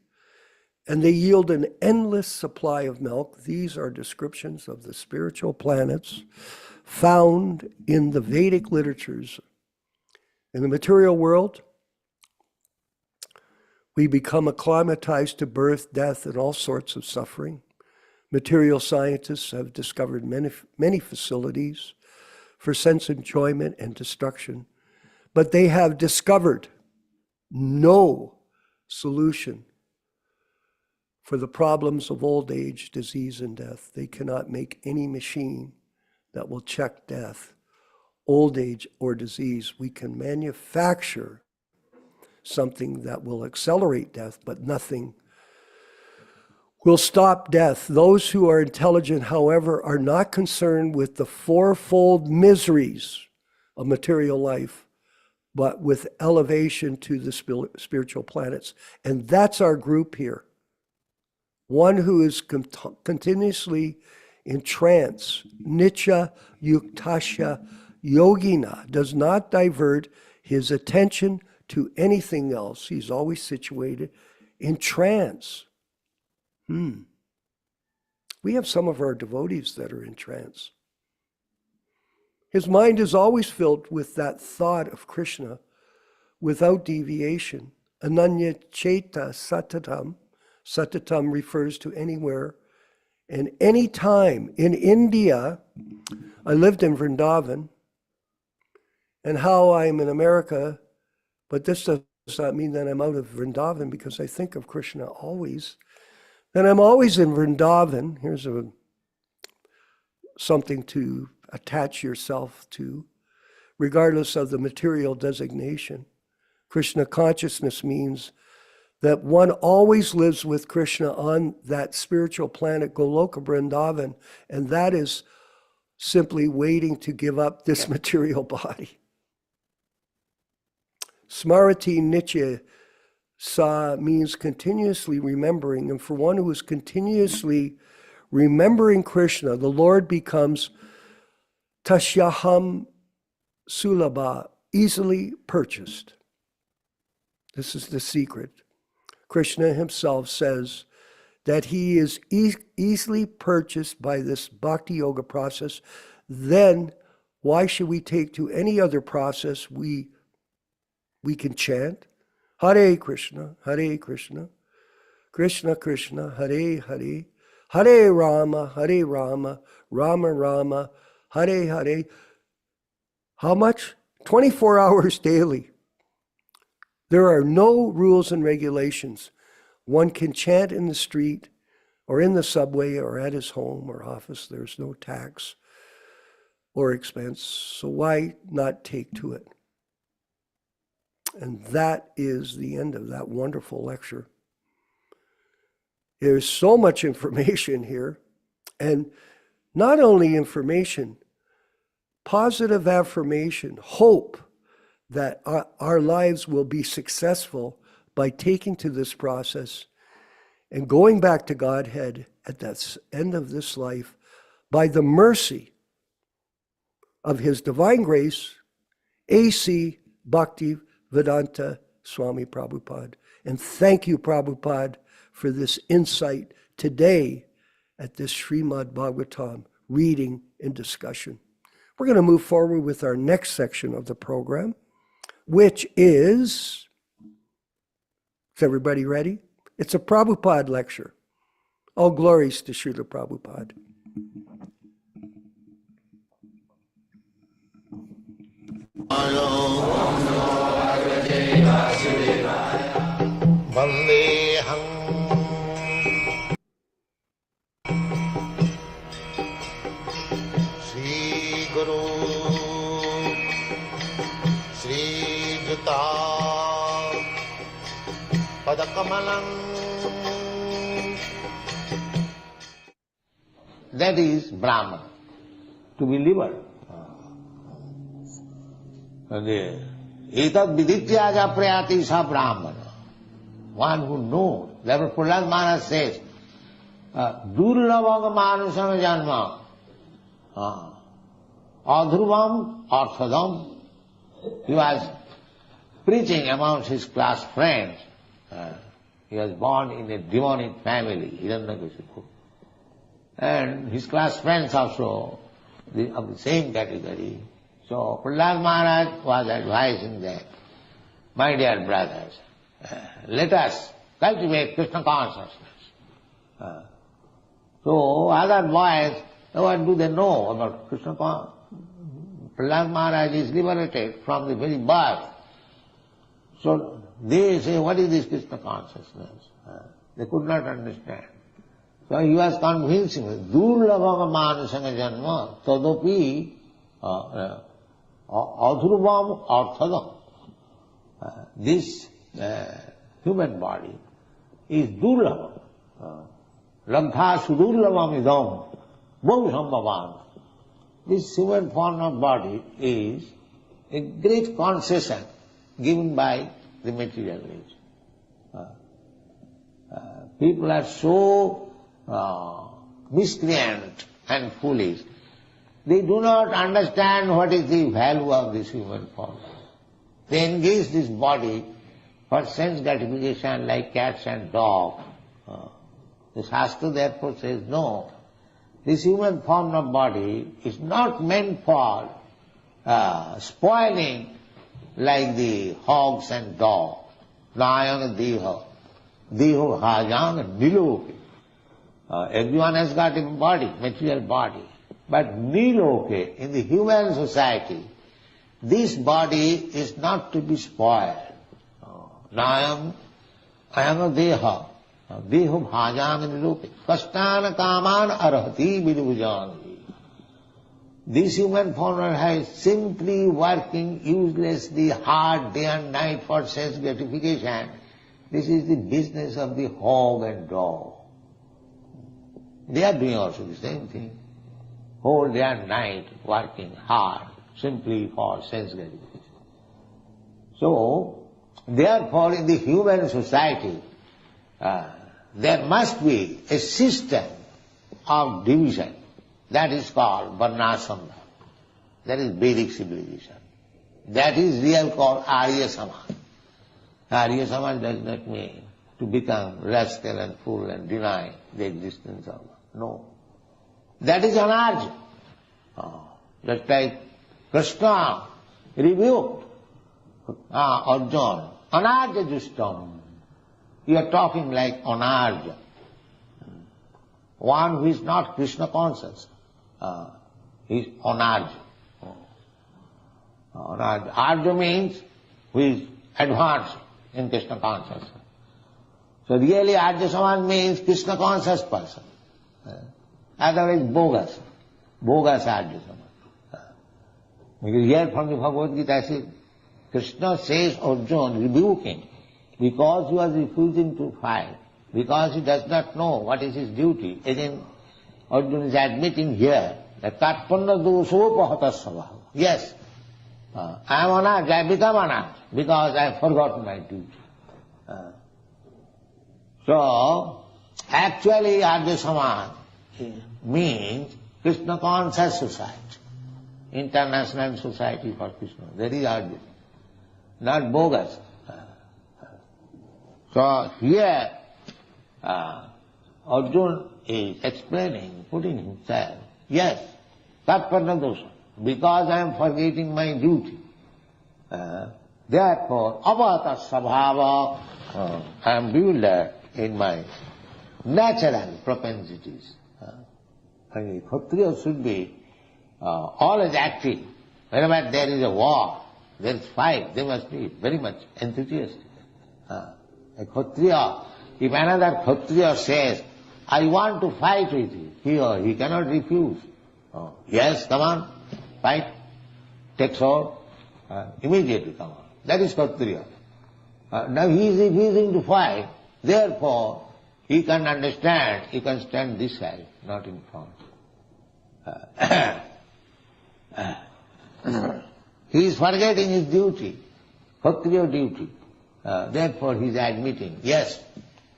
and they yield an endless supply of milk. These are descriptions of the spiritual planets found in the Vedic literatures. In the material world, we become acclimatized to birth, death, and all sorts of suffering. Material scientists have discovered many facilities for sense enjoyment and destruction, but they have discovered no solution for the problems of old age, disease, and death. They cannot make any machine that will check death, old age, or disease. We can manufacture something that will accelerate death, but nothing will stop death. Those who are intelligent, however, are not concerned with the fourfold miseries of material life, but with elevation to the spiritual planets. And that's our group here. One who is continuously in trance, Nitya Yuktasya Yogina, does not divert his attention to anything else. He's always situated in trance. We have some of our devotees that are in trance. His mind is always filled with that thought of Krishna without deviation. Ananya Cheta Satatam. Satatam refers to anywhere and any time. In India, I lived in Vrindavan, and how I'm in America, but this does not mean that I'm out of Vrindavan, because I think of Krishna always. And I'm always in Vrindavan. Here's something to attach yourself to, regardless of the material designation. Krishna consciousness means that one always lives with Krishna on that spiritual planet, Goloka Vrindavan, and that is simply waiting to give up this material body. Smarati Nitya Sa means continuously remembering, and for one who is continuously remembering Krishna, the Lord becomes Tashyaham Sulabha, easily purchased. This is the secret. Krishna himself says that he is easily purchased by this bhakti yoga process. Then why should we take to any other process? We can chant Hare Krishna, Krishna Krishna, Hare Hare, Hare Rama, Rama Rama, Hare Hare. How much? 24 hours daily. There are no rules and regulations. One can chant in the street or in the subway or at his home or office. There's no tax or expense. So why not take to it? And that is the end of that wonderful lecture. There's so much information here, and not only information, positive affirmation, hope that our lives will be successful by taking to this process and going back to Godhead at the end of this life by the mercy of His Divine Grace A.C. Bhaktivedanta Swami Prabhupāda. And thank you, Prabhupada, for this insight today at this Śrīmad-Bhāgavatam reading and discussion. We're going to move forward with our next section of the program, which is everybody ready? It's a Prabhupada lecture. All glories to Śrīla Prabhupāda. Vandeham Shri Guru Shri Juta Padakamalam. That is Brahman, to be liver. Etad vidityaja prayati sa Brahmana. One who knows. Therefore Prahlad Maharaj says, Durlabhaga manusana janma, adhruvam arthadam. He was preaching amongst his class friends. He was born in a demonic family, Hiranyakashipu. And his class friends also of the same category. So Prahlad Maharaj was advising them, my dear brothers, let us cultivate Krishna consciousness. So other boys, what do they know about Krishna consciousness? Prahlad Maharaj is liberated from the very birth. So they say, what is this Krishna consciousness? They could not understand. So he was convincing them, Durlabhaga manusanga janma tadopi adhruvam arthadam. This human body is durlabha. Labdha sudurlabham idam bahusambhavan. This human form of body is a great concession given by the material age. People are so miscreant and foolish. They do not understand what is the value of this human form. They engage this body for sense gratification like cats and dogs. The Shastra therefore says, no, this human form of body is not meant for spoiling like the hogs and dogs. Nayana deha, deho hajang niloke. Everyone has got a body, material body. But niloke, in the human society, this body is not to be spoiled. Nayam ayam deha, deho bhajam niloke. Kastana kaman arhati vidubhujani. This human form is simply working uselessly hard day and night for sense gratification. This is the business of the hog and dog. They are doing also the same thing. Whole day and night working hard simply for sense gratification. So, therefore in the human society, there must be a system of division. That is called Varnasambha. That is Vedic civilization. That is real called Arya Samaj. Arya Samaj does not mean to become rascal and fool and deny the existence of God. No. That is anarja. Just like Krishna rebuked Arjuna. Anarja justam. You are talking like anarja. one who is not Krishna conscious is Anarja. Arja means who is advanced in Krishna consciousness. So really Arja Samaj means Krishna conscious person. Otherwise bogus. Bogus Arja Samaj. Because here from the Bhagavad Gita says, Krishna says Arjuna, rebuking, because he was refusing to fight, because he does not know what is his duty. Again, Arjuna is admitting here that Tatpanna dosopahata svabhava. Yes, I am Anarja, I become Anarja because I have forgotten my duty. So, actually Arya Samaj means Krishna conscious society, international society for Krishna. That is Arya, not bogus. So here Arjuna is explaining, putting himself, yes, Tatpanna dosha, because I am forgetting my duty. Therefore, avata sabhava, I am bewildered in my natural propensities. Kshatriya should be always active. Whenever there is a war, there is fight, they must be very much enthusiastic. A Kshatriya, if another Kshatriya says, I want to fight with you, he cannot refuse. Yes, come on, fight, take sword, immediately come on. That is Kshatriya. Now he is refusing to fight, therefore he can understand, he can stand this side, not in front. He is forgetting his duty, Kshatriya duty. Therefore he is admitting, yes,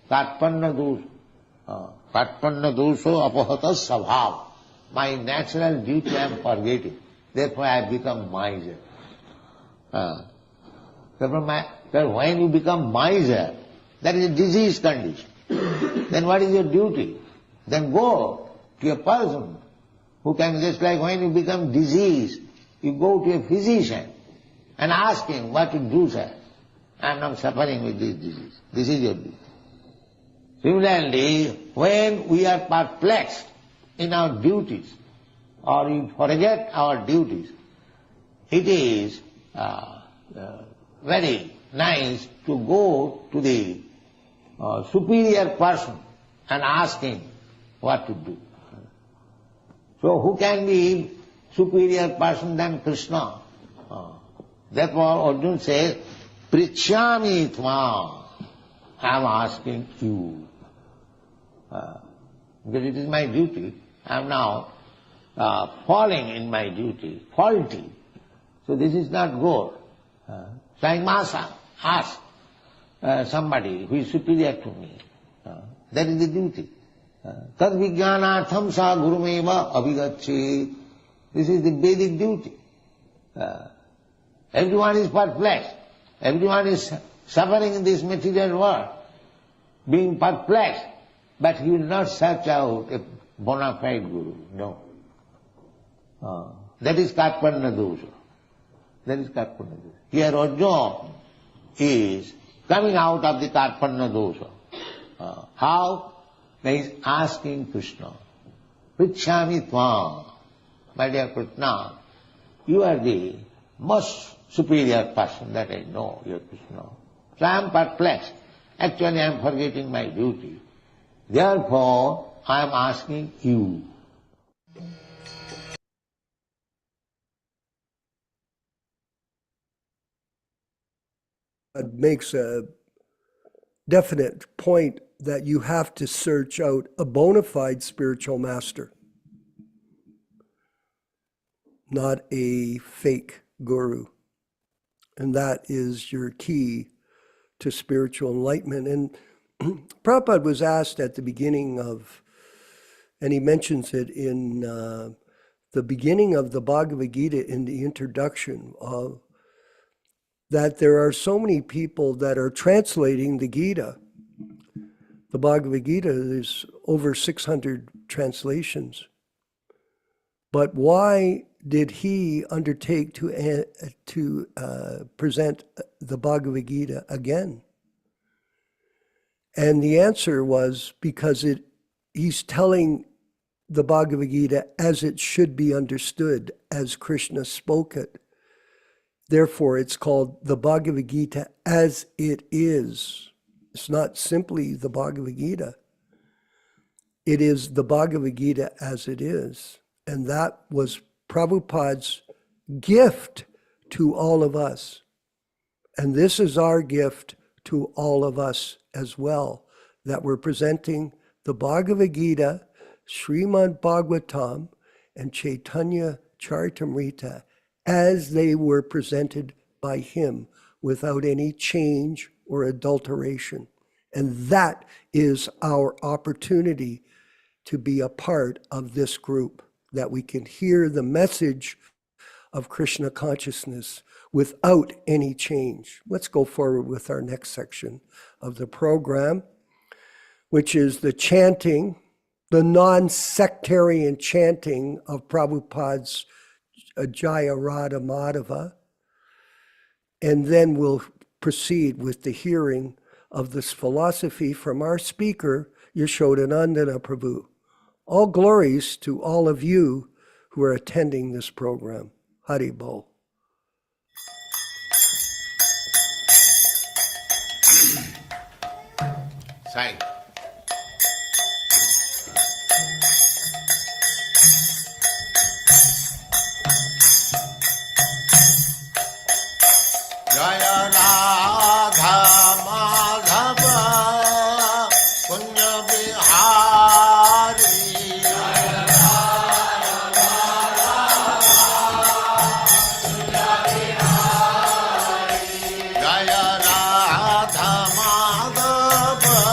Tatpanna dosho apahata sabhava. My natural duty I am forgetting. Therefore I have become miser. Therefore when you become miser, that is a disease condition. Then what is your duty? Then go to a person who can, just like when you become diseased, you go to a physician and ask him what to do, sir. I am not suffering with this disease. This is your duty. Similarly, when we are perplexed in our duties, or we forget our duties, it is very nice to go to the superior person and ask him what to do. So who can be superior person than Krishna? Therefore Arjuna says, Prichyami tvam, I am asking you. Because it is my duty, I am now falling in my duty, faulty. So this is not good. So I must ask somebody who is superior to me. That is the duty. Tad vijnanatham sa gurumeva abhigacche. This is the Vedic duty. Everyone is perplexed. Everyone is suffering in this material world, being perplexed, but he will not search out a bona fide guru. No. That is Tatpanna dosha. That is Tatpanna dosha. Here Arjuna is coming out of the Tatpanna dosha. How? He is asking Krishna, Prichyami tvam, my dear Krishna, you are the most superior person that I know, you are Krishna. So I am perplexed. Actually I am forgetting my duty. Therefore I am asking you. It makes a definite point that you have to search out a bona fide spiritual master, not a fake guru. And that is your key to spiritual enlightenment. And Prabhupada was asked at the beginning of, and he mentions it in the beginning of the Bhagavad Gita in the introduction, that there are so many people that are translating the Gita. The Bhagavad Gita, there's over 600 translations. But why did he undertake to present the Bhagavad Gita again? And the answer was because it he's telling the Bhagavad Gita as it should be understood, as Krishna spoke it. Therefore, it's called the Bhagavad Gita as it is. It's not simply the Bhagavad Gita. It is the Bhagavad Gita as it is. And that was Prabhupada's gift to all of us. And this is our gift to all of us as well, that we're presenting the Bhagavad Gita, Śrīmad-Bhāgavatam, and Chaitanya Charitamrita as they were presented by him, without any change or adulteration. And that is our opportunity to be a part of this group, that we can hear the message of Krishna consciousness without any change. Let's go forward with our next section of the program, which is the chanting, the non-sectarian chanting of Prabhupada's Jaya Radha Madhava. And then we'll proceed with the hearing of this philosophy from our speaker, Yaśodā-nandana Prabhu. All glories to all of you who are attending this program. Hari Bol. Sai. Jaya Radha Madhava Punya Bihari. Jaya Radha Madhava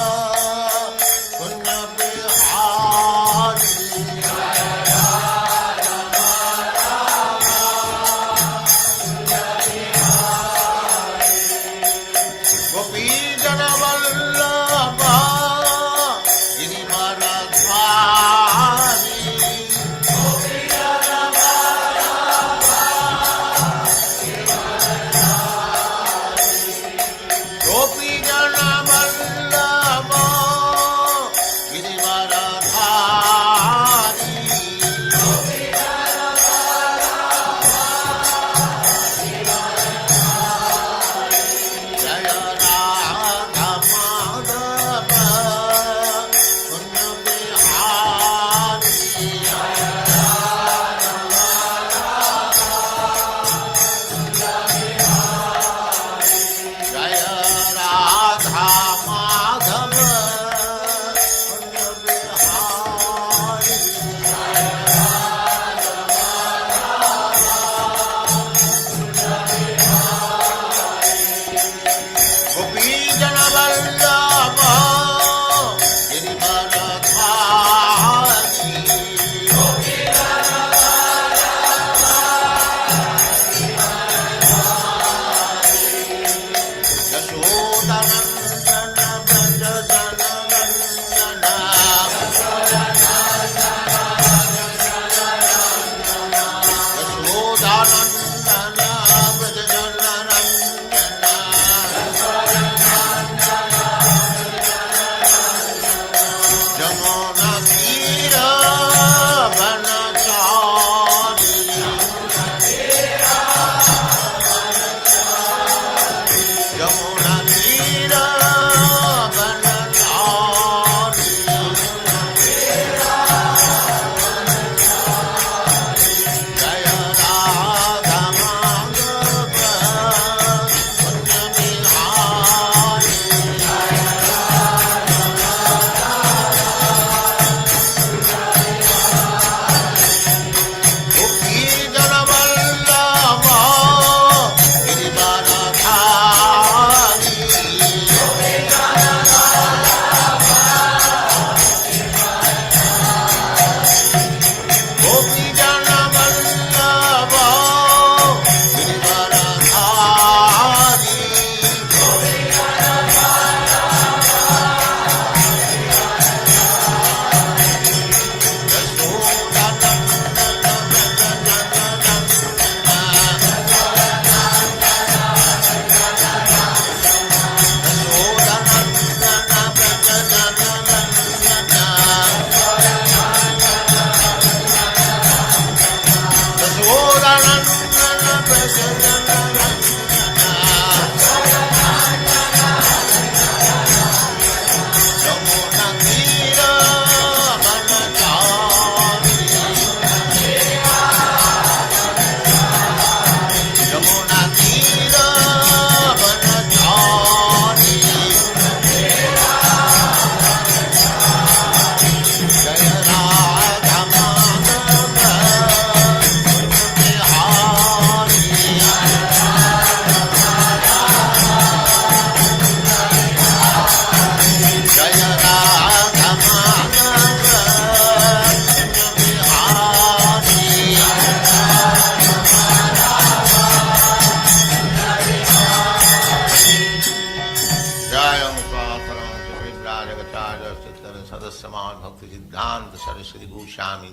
Harivrajagacharya Chittana Sadasyaman Bhaktivedanta Swami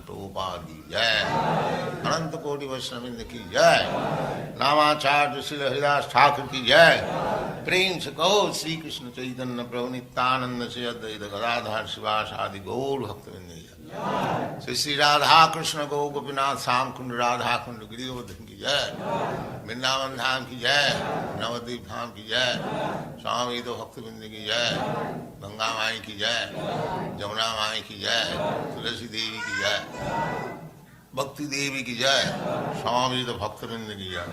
Prabhupāda ki jai. Ananta Koti Vaishnavindra ki jai. Namacharya Śrīla Haridas Thakur ki jai. Prem se kaho Sri Krishna Chaitanya Prabhu Nityananda Śrīla Prabhupāda Śrīvāsādi Gaur Bhaktivinoda ki jai. Sri Radha Krishna Go Gopinath Sam Kund Radha Kund Giridhavan ki jai. Vrindavan Dham ki jai. Navadvip Dham ki jai. Swami Bhaktivinoda ki jai. Ganga Mai ki jai. Jamuna Mai ki jai. Tulasi Devi ki jai. Bhakti Devi ki jai. Swami Bhaktivinoda ki jai.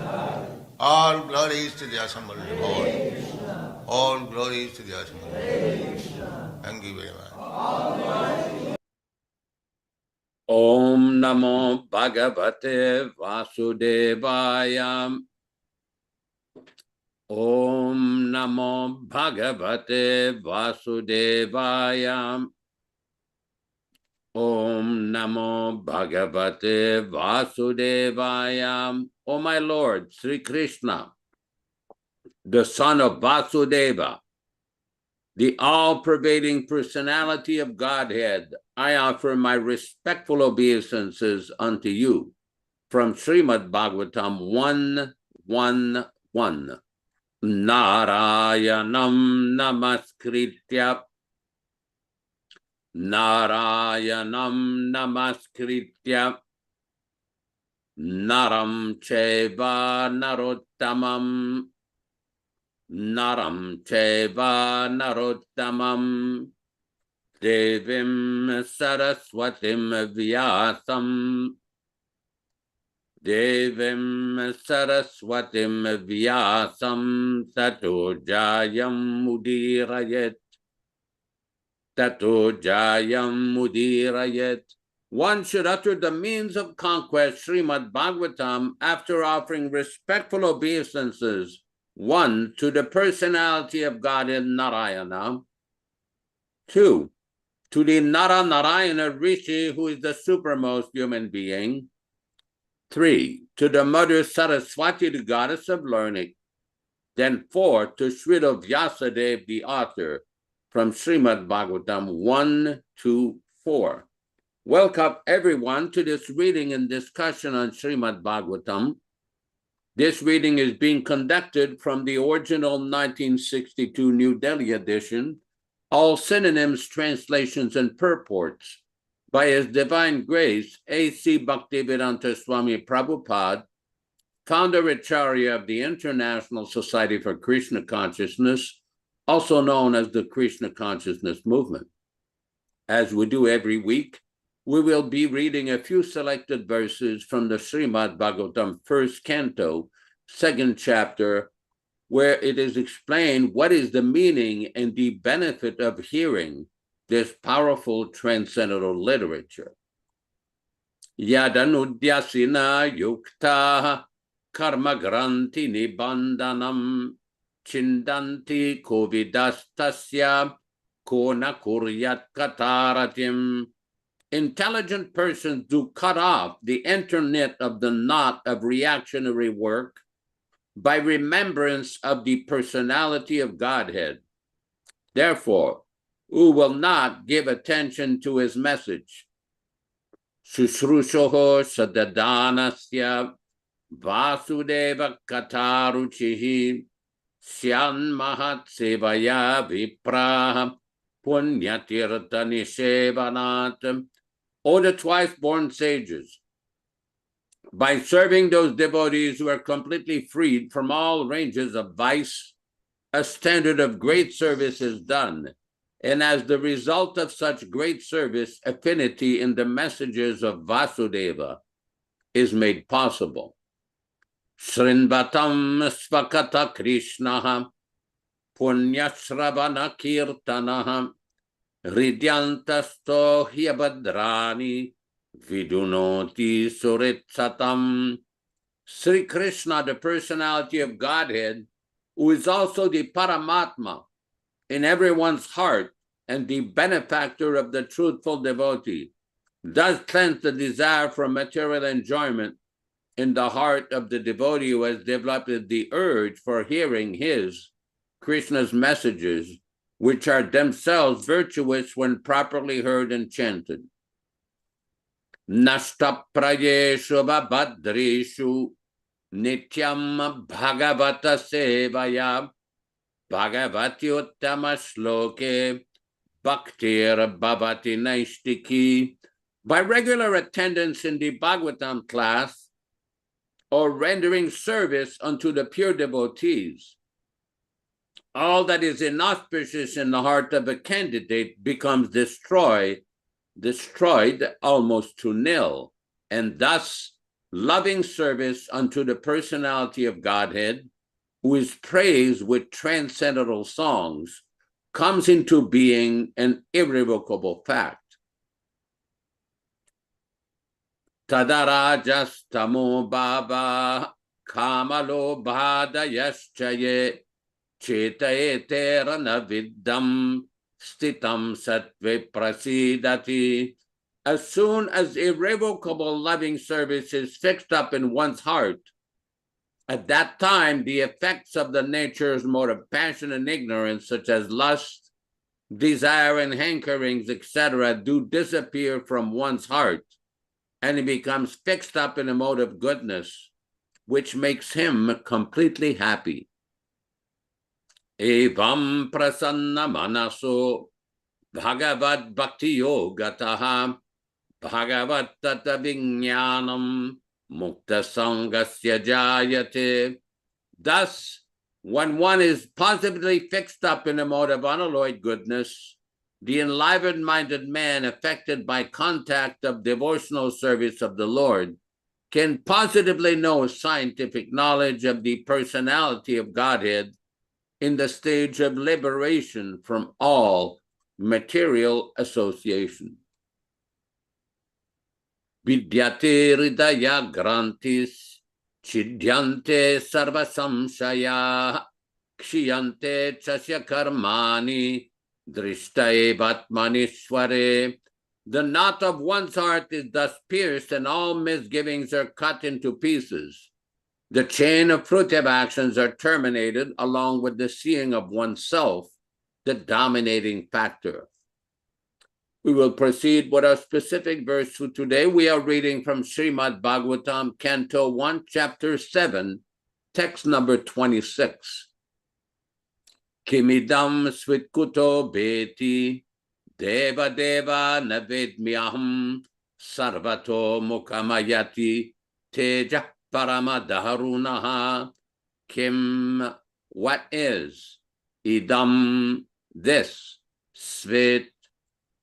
All glories to the assembled Lord. All glories to the assembled Lord. Thank you very much. Om Namo Bhagavate Vasudevaya. Om Namo Bhagavate Vasudevaya. Om Namo Bhagavate Vasudevaya. O my Lord, Sri Krishna, the son of Vasudeva, the all-pervading personality of Godhead, I offer my respectful obeisances unto you from Śrīmad-Bhāgavatam 1:1:1. Narayanam namaskritya. Narayanam namaskritya. Naram cheva narottamam. Naram cheva narottamam. Devim Saraswatim Vyasam. Devim Saraswatim Vyasam. Tato Jayam Mudirayet. Tato Jayam Mudirayet. One should utter the means of conquest, Śrīmad-Bhāgavatam, after offering respectful obeisances, 1, to the personality of God in Narayana, 2, to the Narayana Rishi, who is the supermost human being, 3, to the Mother Saraswati, the goddess of learning, then 4, to Śrīla Vyasadeva, the author, from Śrīmad-Bhāgavatam 1-4. Welcome everyone to this reading and discussion on Śrīmad-Bhāgavatam. This reading is being conducted from the original 1962 New Delhi edition, all synonyms, translations, and purports by His Divine Grace A.C. Bhaktivedanta Swami Prabhupāda, Founder-Ācārya of the International Society for Krishna Consciousness, also known as the Krishna Consciousness Movement. As we do every week, we will be reading a few selected verses from the Śrīmad-Bhāgavatam first canto, second chapter, where it is explained what is the meaning and the benefit of hearing this powerful transcendental literature. Yadanudyasina yukta karma granti nibandanam chindanti kovidastasya kona kuryat kataratim. Intelligent persons do cut off the internet of the knot of reactionary work by remembrance of the personality of Godhead. Therefore, who will not give attention to his message? Shushrushoho sadadanasya vasudeva kataruchihi syan mahat sevaya vipraha punyatirtha nishevanat. O the twice-born sages, by serving those devotees who are completely freed from all ranges of vice, a standard of great service is done, and as the result of such great service, affinity in the messages of Vasudeva is made possible. Srinvatam svakata Krishnaha punyasravana kirtanaha Ridyantasto hyabadrani vidunoti suritsatam. Sri Krishna, the personality of Godhead, who is also the Paramatma in everyone's heart and the benefactor of the truthful devotee, does cleanse the desire for material enjoyment in the heart of the devotee who has developed the urge for hearing his, Krishna's messages, which are themselves virtuous when properly heard and chanted. Nashtaprayeshu babhadreshu nityam bhagavata sevaya bhagavati uttama shloke bhaktir bhavati naistiki. By regular attendance in the Bhagavatam class or rendering service unto the pure devotees, all that is inauspicious in the heart of a candidate becomes destroyed almost to nil, and thus loving service unto the personality of Godhead, who is praised with transcendental songs, comes into being an irrevocable fact. Tadarajastamo bhava kamalo bhadayaschaye chetayeterana viddam stitam sattve prasidati. As soon as irrevocable loving service is fixed up in one's heart, at that time the effects of the nature's mode of passion and ignorance, such as lust, desire, and hankerings, etc., do disappear from one's heart, and he becomes fixed up in a mode of goodness, which makes him completely happy. Evam prasanna manaso bhagavad bhakti yogataha bhagavad tata vijnanam mukta sangasya jayate. Thus, when one is positively fixed up in a mode of unalloyed goodness, the enlivened-minded man affected by contact of devotional service of the Lord can positively know scientific knowledge of the personality of Godhead in the stage of liberation from all material association. Vidyate hridaya grantis chidyante sarva samshaya kshiyante chasya karmani drishtaye vatmanishware. The knot of one's heart is thus pierced and all misgivings are cut into pieces. The chain of fruitive actions are terminated along with the seeing of oneself, the dominating factor. We will proceed with our specific verse for today. We are reading from Śrīmad-Bhāgavatam, Canto 1, Chapter 7, text number 26. Kimidam svitkuto beti deva deva navedmyaham sarvato mukamayati teja paramadaharunaha. Kim, what is? Idam, this. Svit,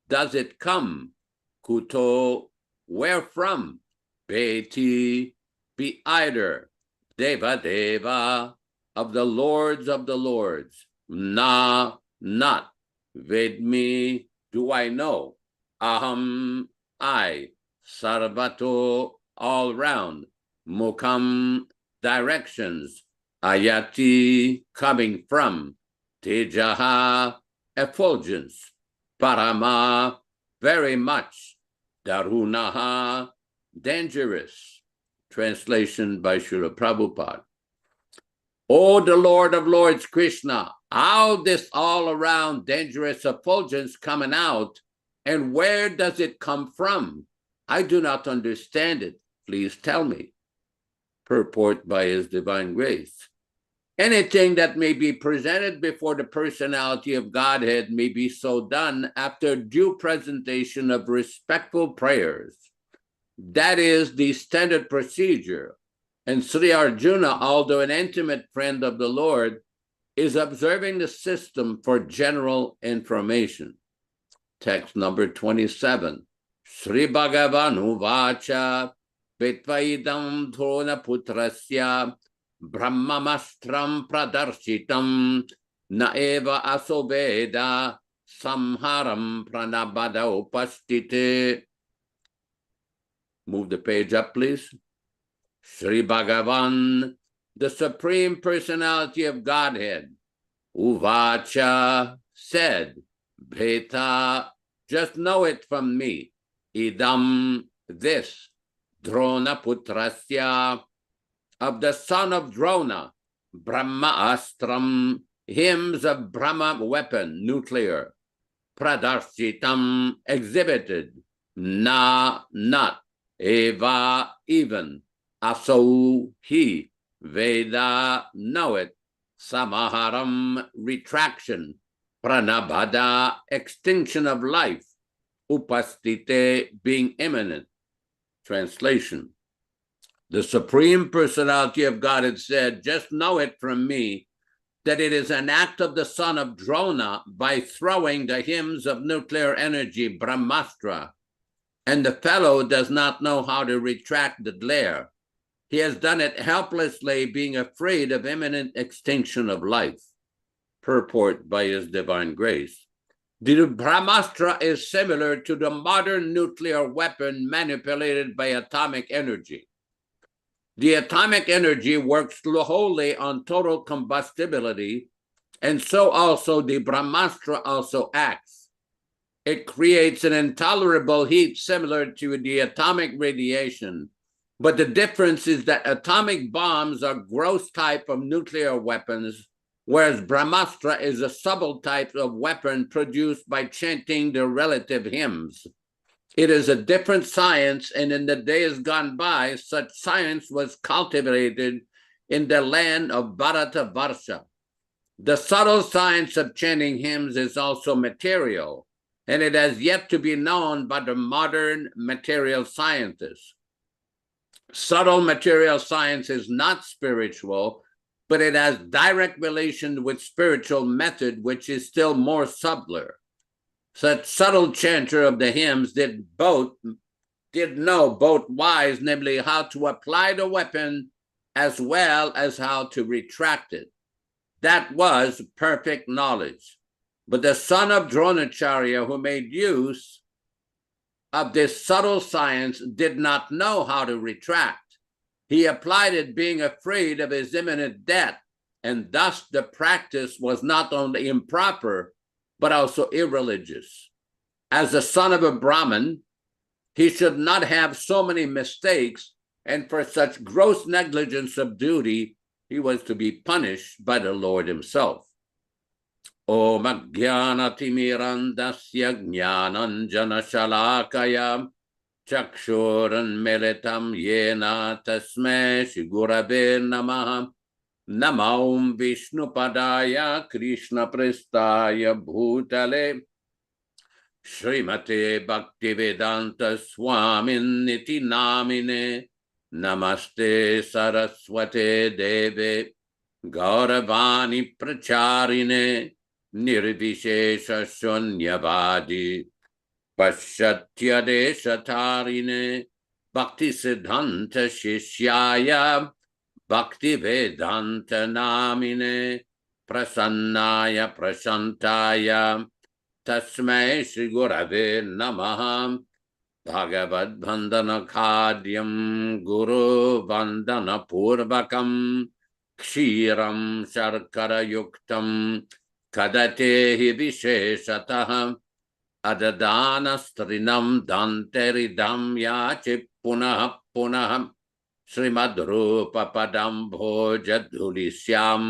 does it come? Kuto, where from? Beti, be either. Deva deva, of the lords of the lords. Na, not. Vedmi, do I know? Aham, I. Sarvato, all round. Mukam, directions. Ayati, coming from. Tejaha, effulgence. Parama, very much. Darunaha, dangerous. Translation by Śrīla Prabhupāda. O the Lord of Lords, Krishna, how this all around dangerous effulgence coming out, and where does it come from? I do not understand it. Please tell me. Purport by His Divine Grace. Anything that may be presented before the personality of Godhead may be so done after due presentation of respectful prayers. That is the standard procedure. And Sri Arjuna, although an intimate friend of the Lord, is observing the system for general information. Text number 27. Sri Bhagavanu Vacha Petvaidam Dhona Putrasya Brahmamastram Pradarshitam Naeva Asobeda Samharam Pranabada Upastite. Move the page up, please. Sri Bhagavan, the Supreme Personality of Godhead, Uvacha, said, Bheta, just know it from me, Idam, this, Drona Putrasya, of the son of Drona, Brahma Astram, hymns of Brahma weapon, nuclear, pradarsitam, exhibited, na, not, eva, even, aso, he, veda, know it, samaharam, retraction, pranabhada, extinction of life, upastite, being imminent. Translation: the Supreme Personality of Godhead said, just know it from me, that it is an act of the son of Drona by throwing the hymns of nuclear energy, Brahmastra, and the fellow does not know how to retract the glare. He has done it helplessly, being afraid of imminent extinction of life. Purport by His Divine Grace. The Brahmastra is similar to the modern nuclear weapon manipulated by atomic energy. The atomic energy works wholly on total combustibility, and so also the Brahmastra also acts. It creates an intolerable heat similar to the atomic radiation, but the difference is that atomic bombs are gross type of nuclear weapons, whereas Brahmastra is a subtle type of weapon produced by chanting the relative hymns. It is a different science, and in the days gone by, such science was cultivated in the land of Bharatavarsha. The subtle science of chanting hymns is also material, and it has yet to be known by the modern material scientists. Subtle material science is not spiritual, but it has direct relation with spiritual method, which is still more subtler. Such subtle chanter of the hymns did know both wise, namely how to apply the weapon as well as how to retract it. That was perfect knowledge. But the son of Dronacharya, who made use of this subtle science, did not know how to retract. He applied it being afraid of his imminent death, and thus the practice was not only improper, but also irreligious. As the son of a Brahmin, he should not have so many mistakes, and for such gross negligence of duty, he was to be punished by the Lord himself. Om Ajnanatirmirandasya Jnananjana Shalakaya Chakshuran Militam Yena Tasmai Shri Gurave Namaha Namo Vishnupadaya Krishna Prestaya Bhutale Śrīmate Bhaktivedanta Swami Namine Namaste Saraswate Deve Gauravani Pracharine Nirvishesha Shunyavadi Paschatya Deshatarine Bhakti Siddhanta Shishyaya Bhaktivedanta Namine Prasannaya Prashantaya Tasmai Shri Gurave Namaha Bhagavad Vandana Khadyam Guru Vandana Purvakam Kshiram Sharkara Yuktam Kadatehi Visheshataha Adadana Strinam Danteridam Yachi Punah Punah Śrīmad Padam Bhojadhulisyam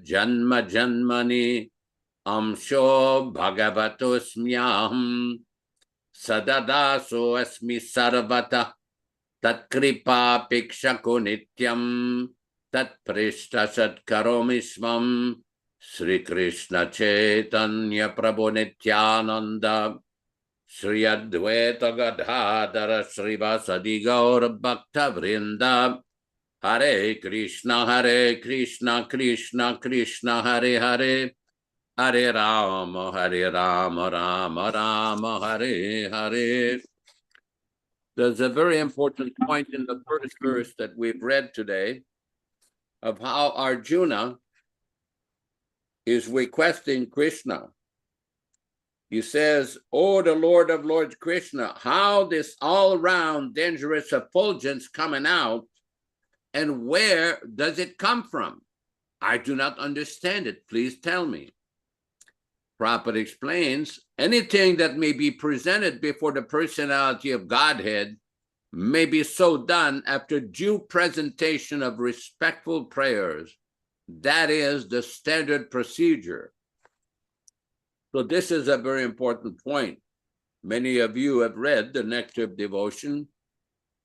Janma Janmani Amsho Bhagavatosmyaham Sadadaso Asmi Sarvata Tatkripa Pikshako Nityam Tatprishta Satkaromismam Sri Krishna Chaitanya Prabhu Nityananda Sri Advaita Gadadhara Srivasadi Gaur Bhakta Vrinda Hare Krishna Krishna Krishna Hare Hare Hare Rama Rama Rama Hare Hare. There's a very important point in the first verse that we've read today of how Arjuna is requesting Krishna. He says, "Oh, the Lord of Lords Krishna, how this all-round dangerous effulgence coming out, and where does it come from? I do not understand it. Please tell me." Prabhupada explains, anything that may be presented before the personality of Godhead may be so done after due presentation of respectful prayers, That is the standard procedure. So this is a very important point. Many of you have read the Nectar of Devotion,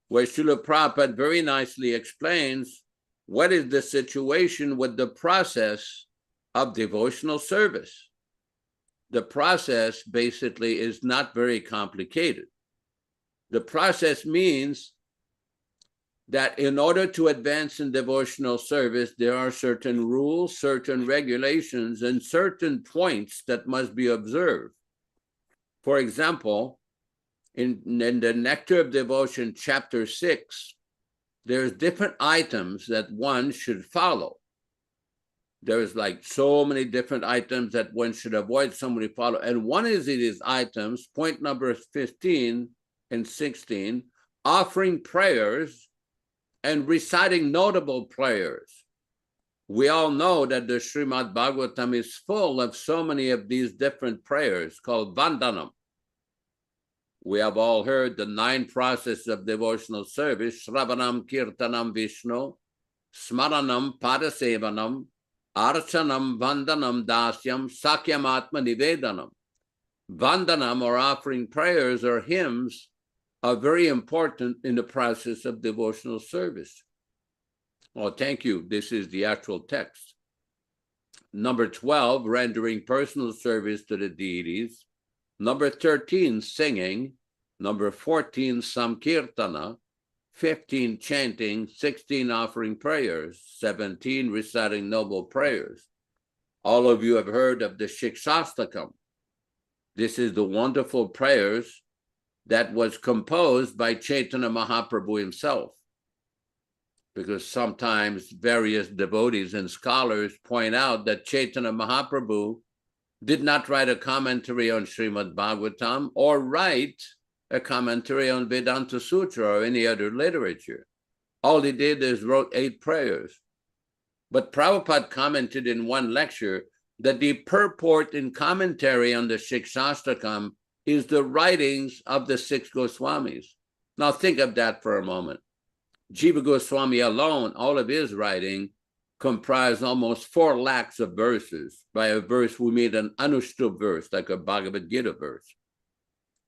where Śrīla Prabhupāda very nicely explains what is the situation with the process of devotional service. The process basically is not very complicated. The process means that in order to advance in devotional service, there are certain rules, certain regulations, and certain points that must be observed. For example, in the Nectar of Devotion, chapter 6, there's different items that one should follow. There's like so many different items that one should avoid, somebody follow. And one of these items, point number 15 and 16, offering prayers and reciting notable prayers. We all know that the Śrīmad-Bhāgavatam is full of so many of these different prayers called Vandanam. We have all heard the 9 processes of devotional service: Shravanam, Kirtanam, Vishnu, Smaranam, Padasevanam, Archanam, Vandanam, Dasyam, Sakyam, Atma Nivedanam. Vandanam, or offering prayers or hymns, are very important in the process of devotional service. Oh, thank you. This is the actual text. Number 12, rendering personal service to the deities. Number 13, singing. Number 14, samkirtana. 15, chanting. 16, offering prayers. 17, reciting noble prayers. All of you have heard of the Shikshastakam. This is the wonderful prayers that was composed by Chaitanya Mahaprabhu himself. Because sometimes various devotees and scholars point out that Chaitanya Mahaprabhu did not write a commentary on Śrīmad-Bhāgavatam or write a commentary on Vedanta Sutra or any other literature. All he did is wrote 8 prayers. But Prabhupada commented in one lecture that the purport in commentary on the Shikshastakam is the writings of the 6 Goswamis. Now think of that for a moment. Jiva Goswami alone, all of his writing, comprised almost 4 lakhs of verses. By a verse, we mean an Anushtup verse, like a Bhagavad Gita verse.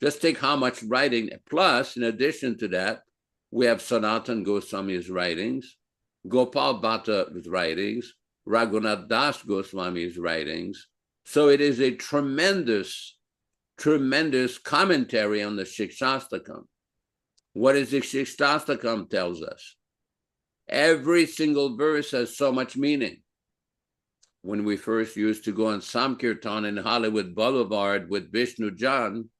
Just think how much writing, plus, in addition to that, we have Sanatana Goswami's writings, Gopal Bhatta's writings, Raghunath Das Goswami's writings. So it is a tremendous commentary on the Shikshastakam. What is the Shikshastakam tells us? Every single verse has so much meaning. When we first used to go on Samkirtan in Hollywood Boulevard with Vishnu Jan,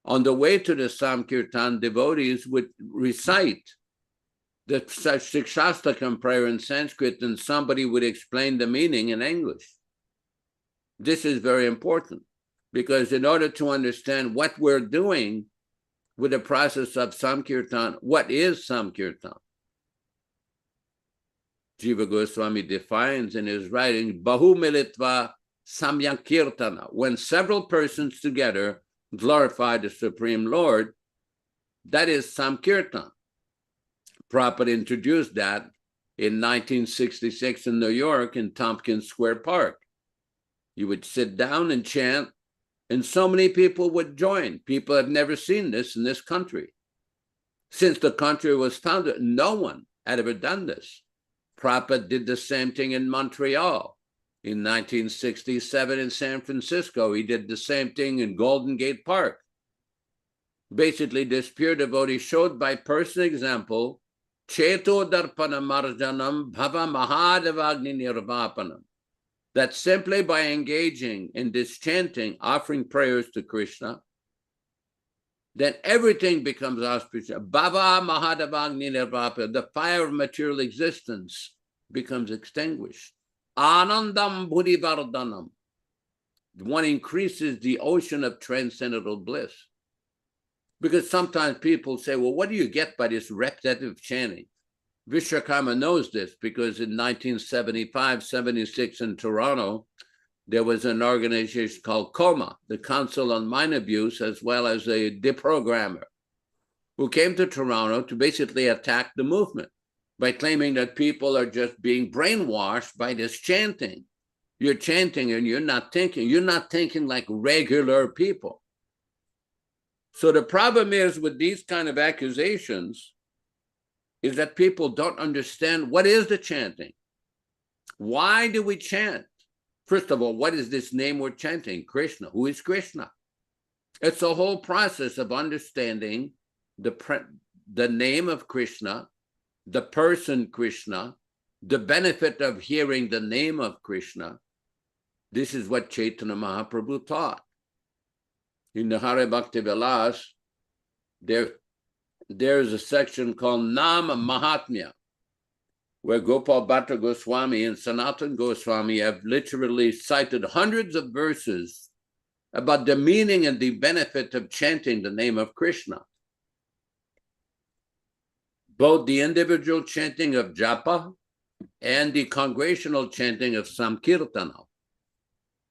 on the way to the Samkirtan, devotees would recite the Shikshastakam prayer in Sanskrit, and somebody would explain the meaning in English. This is very important, because in order to understand what we're doing with the process of Samkirtan, what is Samkirtan? Jiva Goswami defines in his writing, Bahu Militva Samyankirtana, when several persons together glorify the Supreme Lord, that is Samkirtan. Prabhupada introduced that in 1966 in New York in Tompkins Square Park. You would sit down and chant, and so many people would join. People have never seen this in this country. Since the country was founded, no one had ever done this. Prabhupada did the same thing in Montreal. In 1967 in San Francisco, he did the same thing in Golden Gate Park. Basically, this pure devotee showed by personal example, Cheto Darpana Marjanam Bhava Mahadevagni Nirvapanam, that simply by engaging in this chanting, offering prayers to Krishna, then everything becomes auspicious. Bhava Mahadevagni Nirvapanam, the fire of material existence becomes extinguished. Anandam Buddhivardhanam, one increases the ocean of transcendental bliss. Because sometimes people say, well, what do you get by this repetitive chanting? Vishwakarma knows this because in 1975-76 in Toronto, there was an organization called COMA, the Council on Mind Abuse, as well as a deprogrammer, who came to Toronto to basically attack the movement. by claiming that people are just being brainwashed by this chanting. You're chanting and you're not thinking like regular people. So the problem is with these kind of accusations is that people don't understand what is the chanting. Why do we chant? First of all, what is this name we're chanting? Krishna. Who is Krishna? It's a whole process of understanding the name of Krishna, the person Krishna, the benefit of hearing the name of Krishna. This is what Chaitanya Mahaprabhu taught. In the Hare Bhakti Vilas, there's a section called Nam Mahatmya, where Gopal Bhatta Goswami and Sanatana Goswami have literally cited hundreds of verses about the meaning and the benefit of chanting the name of Krishna. Both the individual chanting of japa and the congregational chanting of Sankirtana.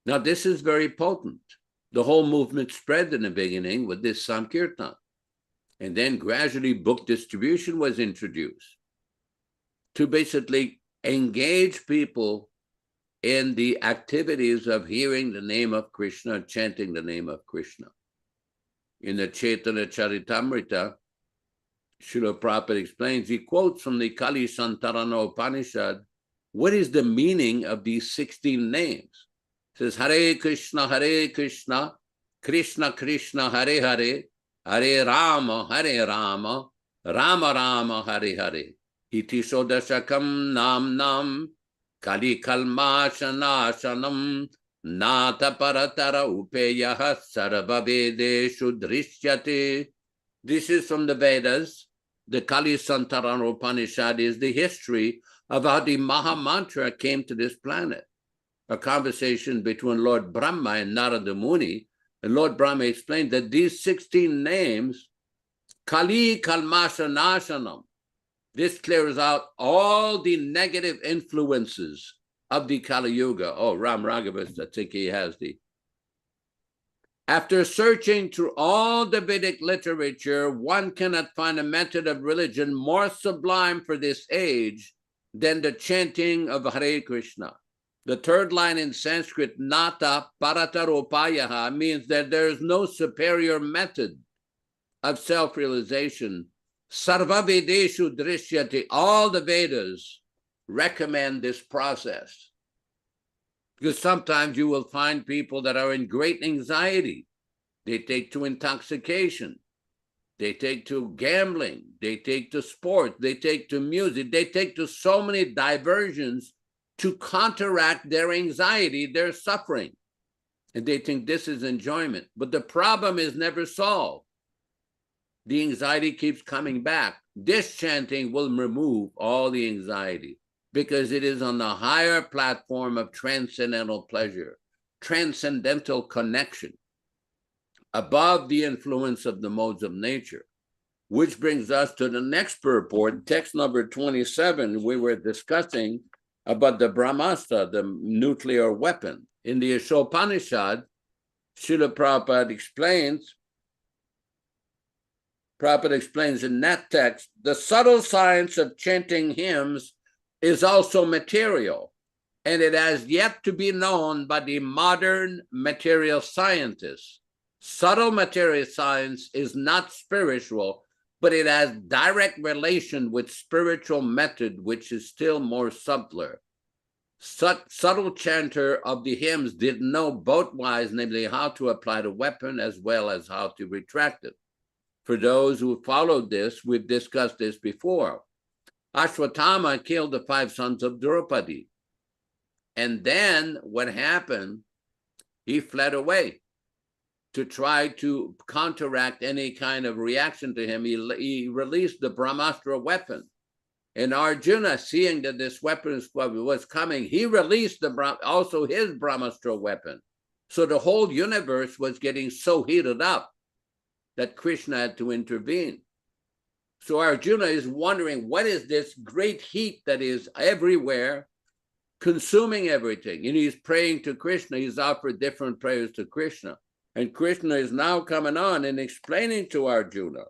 Now, this is very potent. The whole movement spread in the beginning with this Sankirtan. And then gradually book distribution was introduced to basically engage people in the activities of hearing the name of Krishna, chanting the name of Krishna. In the Chaitanya Charitamrita, Śrīla Prabhupāda explains, he quotes from the Kali Santarana Upanishad, what is the meaning of these 16 names? It says, Hare Krishna, Krishna Krishna, Hare Hare, Hare Rama, Rama Rama, Hare Hare. Iti Sodashakam Nam Nam, Kali Kalmashanashanam, Nata Paratara Upeyaha Sarva Vedeshu Drishyate. This is from the Vedas. The Kali Santarana Upanishad is the history of how the Maha Mantra came to this planet. A conversation between Lord Brahma and Narada Muni. And Lord Brahma explained that these 16 names, Kali Kalmasha Nashanam, this clears out all the negative influences of the Kali Yuga. Oh, Ram Raghavas, I think he has the. After searching through all the Vedic literature, one cannot find a method of religion more sublime for this age than the chanting of Hare Krishna. The third line in Sanskrit, Nata Parataropayaha, means that there is no superior method of self-realization. Sarva Vedeshu Drishyati, all the Vedas recommend this process. Because sometimes you will find people that are in great anxiety. They take to intoxication. They take to gambling. They take to sport. They take to music. They take to so many diversions to counteract their anxiety, their suffering. And they think this is enjoyment. But the problem is never solved. The anxiety keeps coming back. This chanting will remove all the anxiety because it is on the higher platform of transcendental pleasure, transcendental connection, above the influence of the modes of nature. Which brings us to the next purport, text number 27. We were discussing about the Brahmastra, the nuclear weapon. In the Ishopanishad, Śrīla Prabhupāda explains in that text, the subtle science of chanting hymns is also material, and it has yet to be known by the modern material scientists. Subtle material science is not spiritual, but it has direct relation with spiritual method, which is still more subtler. Subtle chanter of the hymns didn't know both wise, namely how to apply the weapon as well as how to retract it. For those who followed this, we've discussed this before. Ashwatthama killed the 5 sons of Draupadi. And then what happened? He fled away to try to counteract any kind of reaction to him. He released the Brahmastra weapon. And Arjuna, seeing that this weapon was coming, he released also his Brahmastra weapon. So the whole universe was getting so heated up that Krishna had to intervene. So Arjuna is wondering, what is this great heat that is everywhere, consuming everything? And he's praying to Krishna. He's offered different prayers to Krishna. And Krishna is now coming on and explaining to Arjuna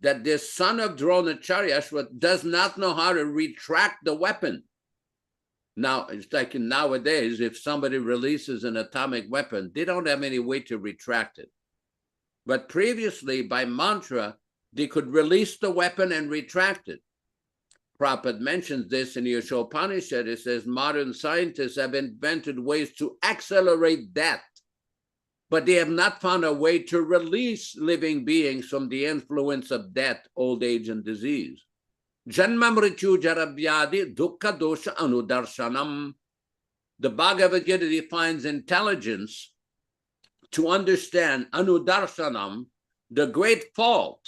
that this son of Dronacharya does not know how to retract the weapon. Now, it's like nowadays, if somebody releases an atomic weapon, they don't have any way to retract it. But previously, by mantra, they could release the weapon and retract it. Prabhupada mentions this in the Upanishad. It says modern scientists have invented ways to accelerate death, but they have not found a way to release living beings from the influence of death, old age, and disease. Janma mrityu jaravyadi dukkha dosha anudarshanam. The Bhagavad Gita defines intelligence to understand anudarshanam, the great fault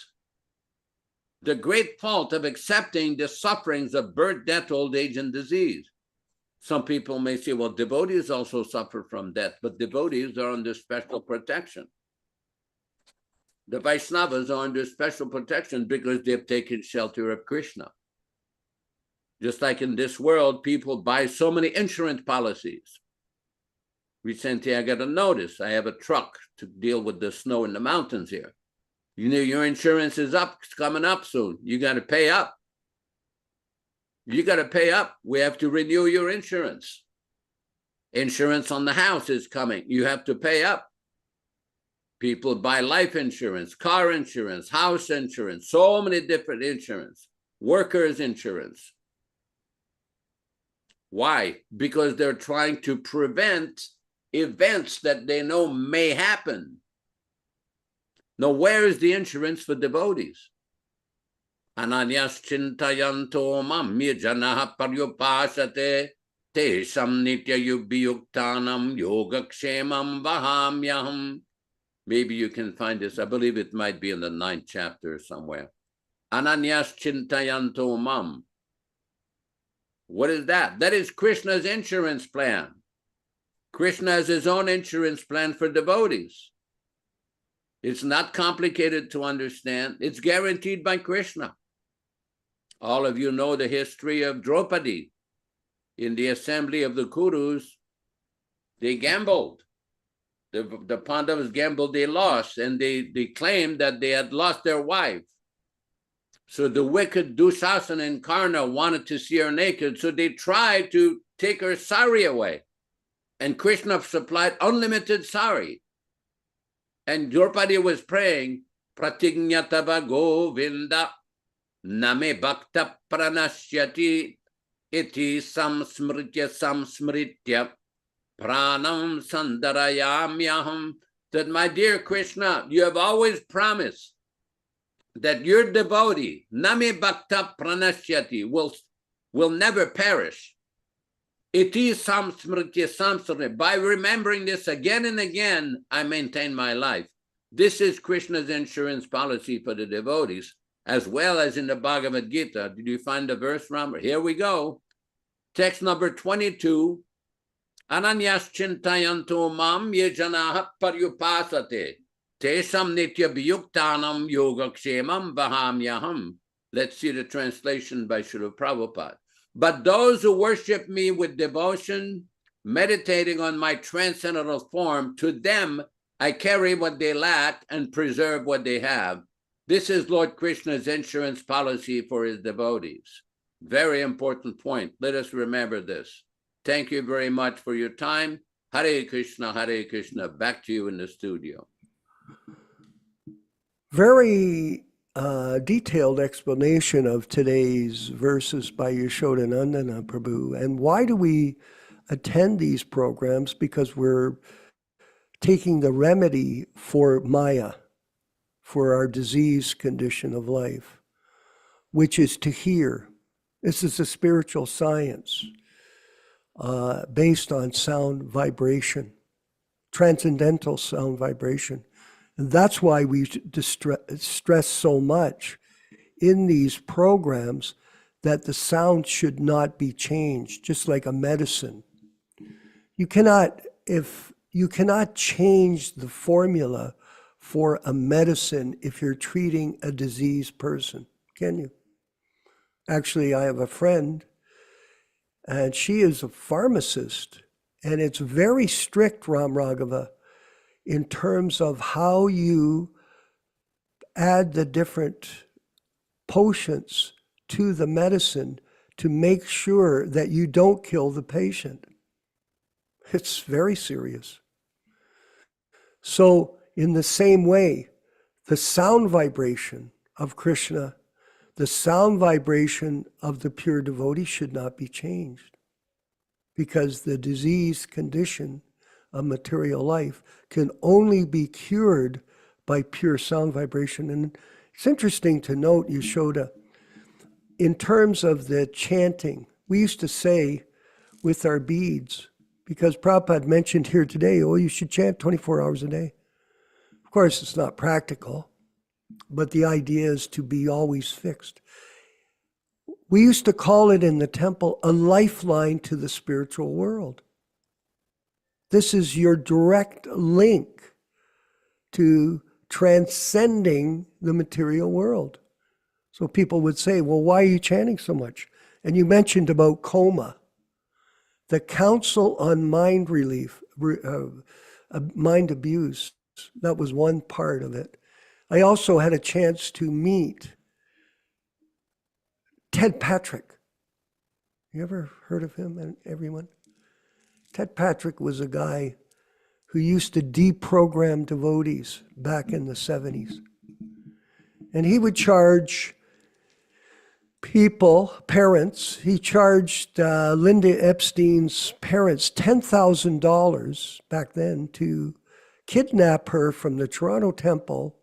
of accepting the sufferings of birth, death, old age, and disease. Some people may say, well, devotees also suffer from death, but devotees are under special protection. The Vaishnavas are under special protection because they've taken shelter of Krishna. Just like in this world, people buy so many insurance policies. Recently, I got a notice. I have a truck to deal with the snow in the mountains here. You know, your insurance is up, it's coming up soon. You got to pay up. You got to pay up. We have to renew your insurance. Insurance on the house is coming. You have to pay up. People buy life insurance, car insurance, house insurance, so many different insurance, workers insurance. Why? Because they're trying to prevent events that they know may happen. Now, where is the insurance for devotees? Ananyas chintayanto mamya janaha paryupasate tesham nitya yubhiyuktanam yogakshemam vahamyaham. Maybe you can find this. I believe it might be in the 9th chapter somewhere. Ananyas chintayanto mam. What is that? That is Krishna's insurance plan. Krishna has his own insurance plan for devotees. It's not complicated to understand. It's guaranteed by Krishna. All of you know the history of Draupadi. In the assembly of the Kurus, they gambled. The Pandavas gambled, they lost, and they claimed that they had lost their wife. So the wicked Dushasana and Karna wanted to see her naked, so they tried to take her sari away. And Krishna supplied unlimited sari. And Draupadi was praying, Pratignatava Govinda Name Bhakta Pranashyati Iti Samsmritya Pranam Sandarayamyaham. That, my dear Krishna, you have always promised that your devotee, Name Bhakta Pranashyati, will never perish. Iti samsmritya samsare. By remembering this again and again, I maintain my life. This is Krishna's insurance policy for the devotees, as well as in the Bhagavad Gita. Did you find the verse, Ram? Here we go. Text number 22. Ananyas chintayanto mam ye janaha paryupasate tesam nitya biyuktanam yogakshemam vahamyaham. Let's see the translation by Śrīla Prabhupāda. But those who worship me with devotion, meditating on my transcendental form, to them I carry what they lack and preserve what they have. This is Lord Krishna's insurance policy for his devotees. Very important point. Let us remember this. Thank you very much for your time. Hare Krishna, Hare Krishna. Back to you in the studio. Very detailed explanation of today's verses by Yaśodā-nandana Prabhu. And why do we attend these programs? Because we're taking the remedy for Maya, for our disease condition of life, which is to hear. This is a spiritual science based on sound vibration, transcendental sound vibration. And that's why we stress so much in these programs that the sound should not be changed, just like a medicine. You cannot change the formula for a medicine if you're treating a diseased person, can you? Actually, I have a friend, and she is a pharmacist, and it's very strict, Ram Raghava, in terms of how you add the different potions to the medicine to make sure that you don't kill the patient. It's very serious. So in the same way, the sound vibration of Krishna, the sound vibration of the pure devotee should not be changed, because the disease condition of material life can only be cured by pure sound vibration. And it's interesting to note, Yaśodā, in terms of the chanting, we used to say with our beads, because Prabhupada mentioned here today, oh, you should chant 24 hours a day. Of course, it's not practical, but the idea is to be always fixed. We used to call it in the temple a lifeline to the spiritual world. This is your direct link to transcending the material world. So people would say, well, why are you chanting so much? And you mentioned about coma. The Council on Mind Relief, Mind Abuse, that was one part of it. I also had a chance to meet Ted Patrick. You ever heard of him, everyone? Ted Patrick was a guy who used to deprogram devotees back in the 70s. And he would charge people, parents, he charged Linda Epstein's parents $10,000 back then to kidnap her from the Toronto Temple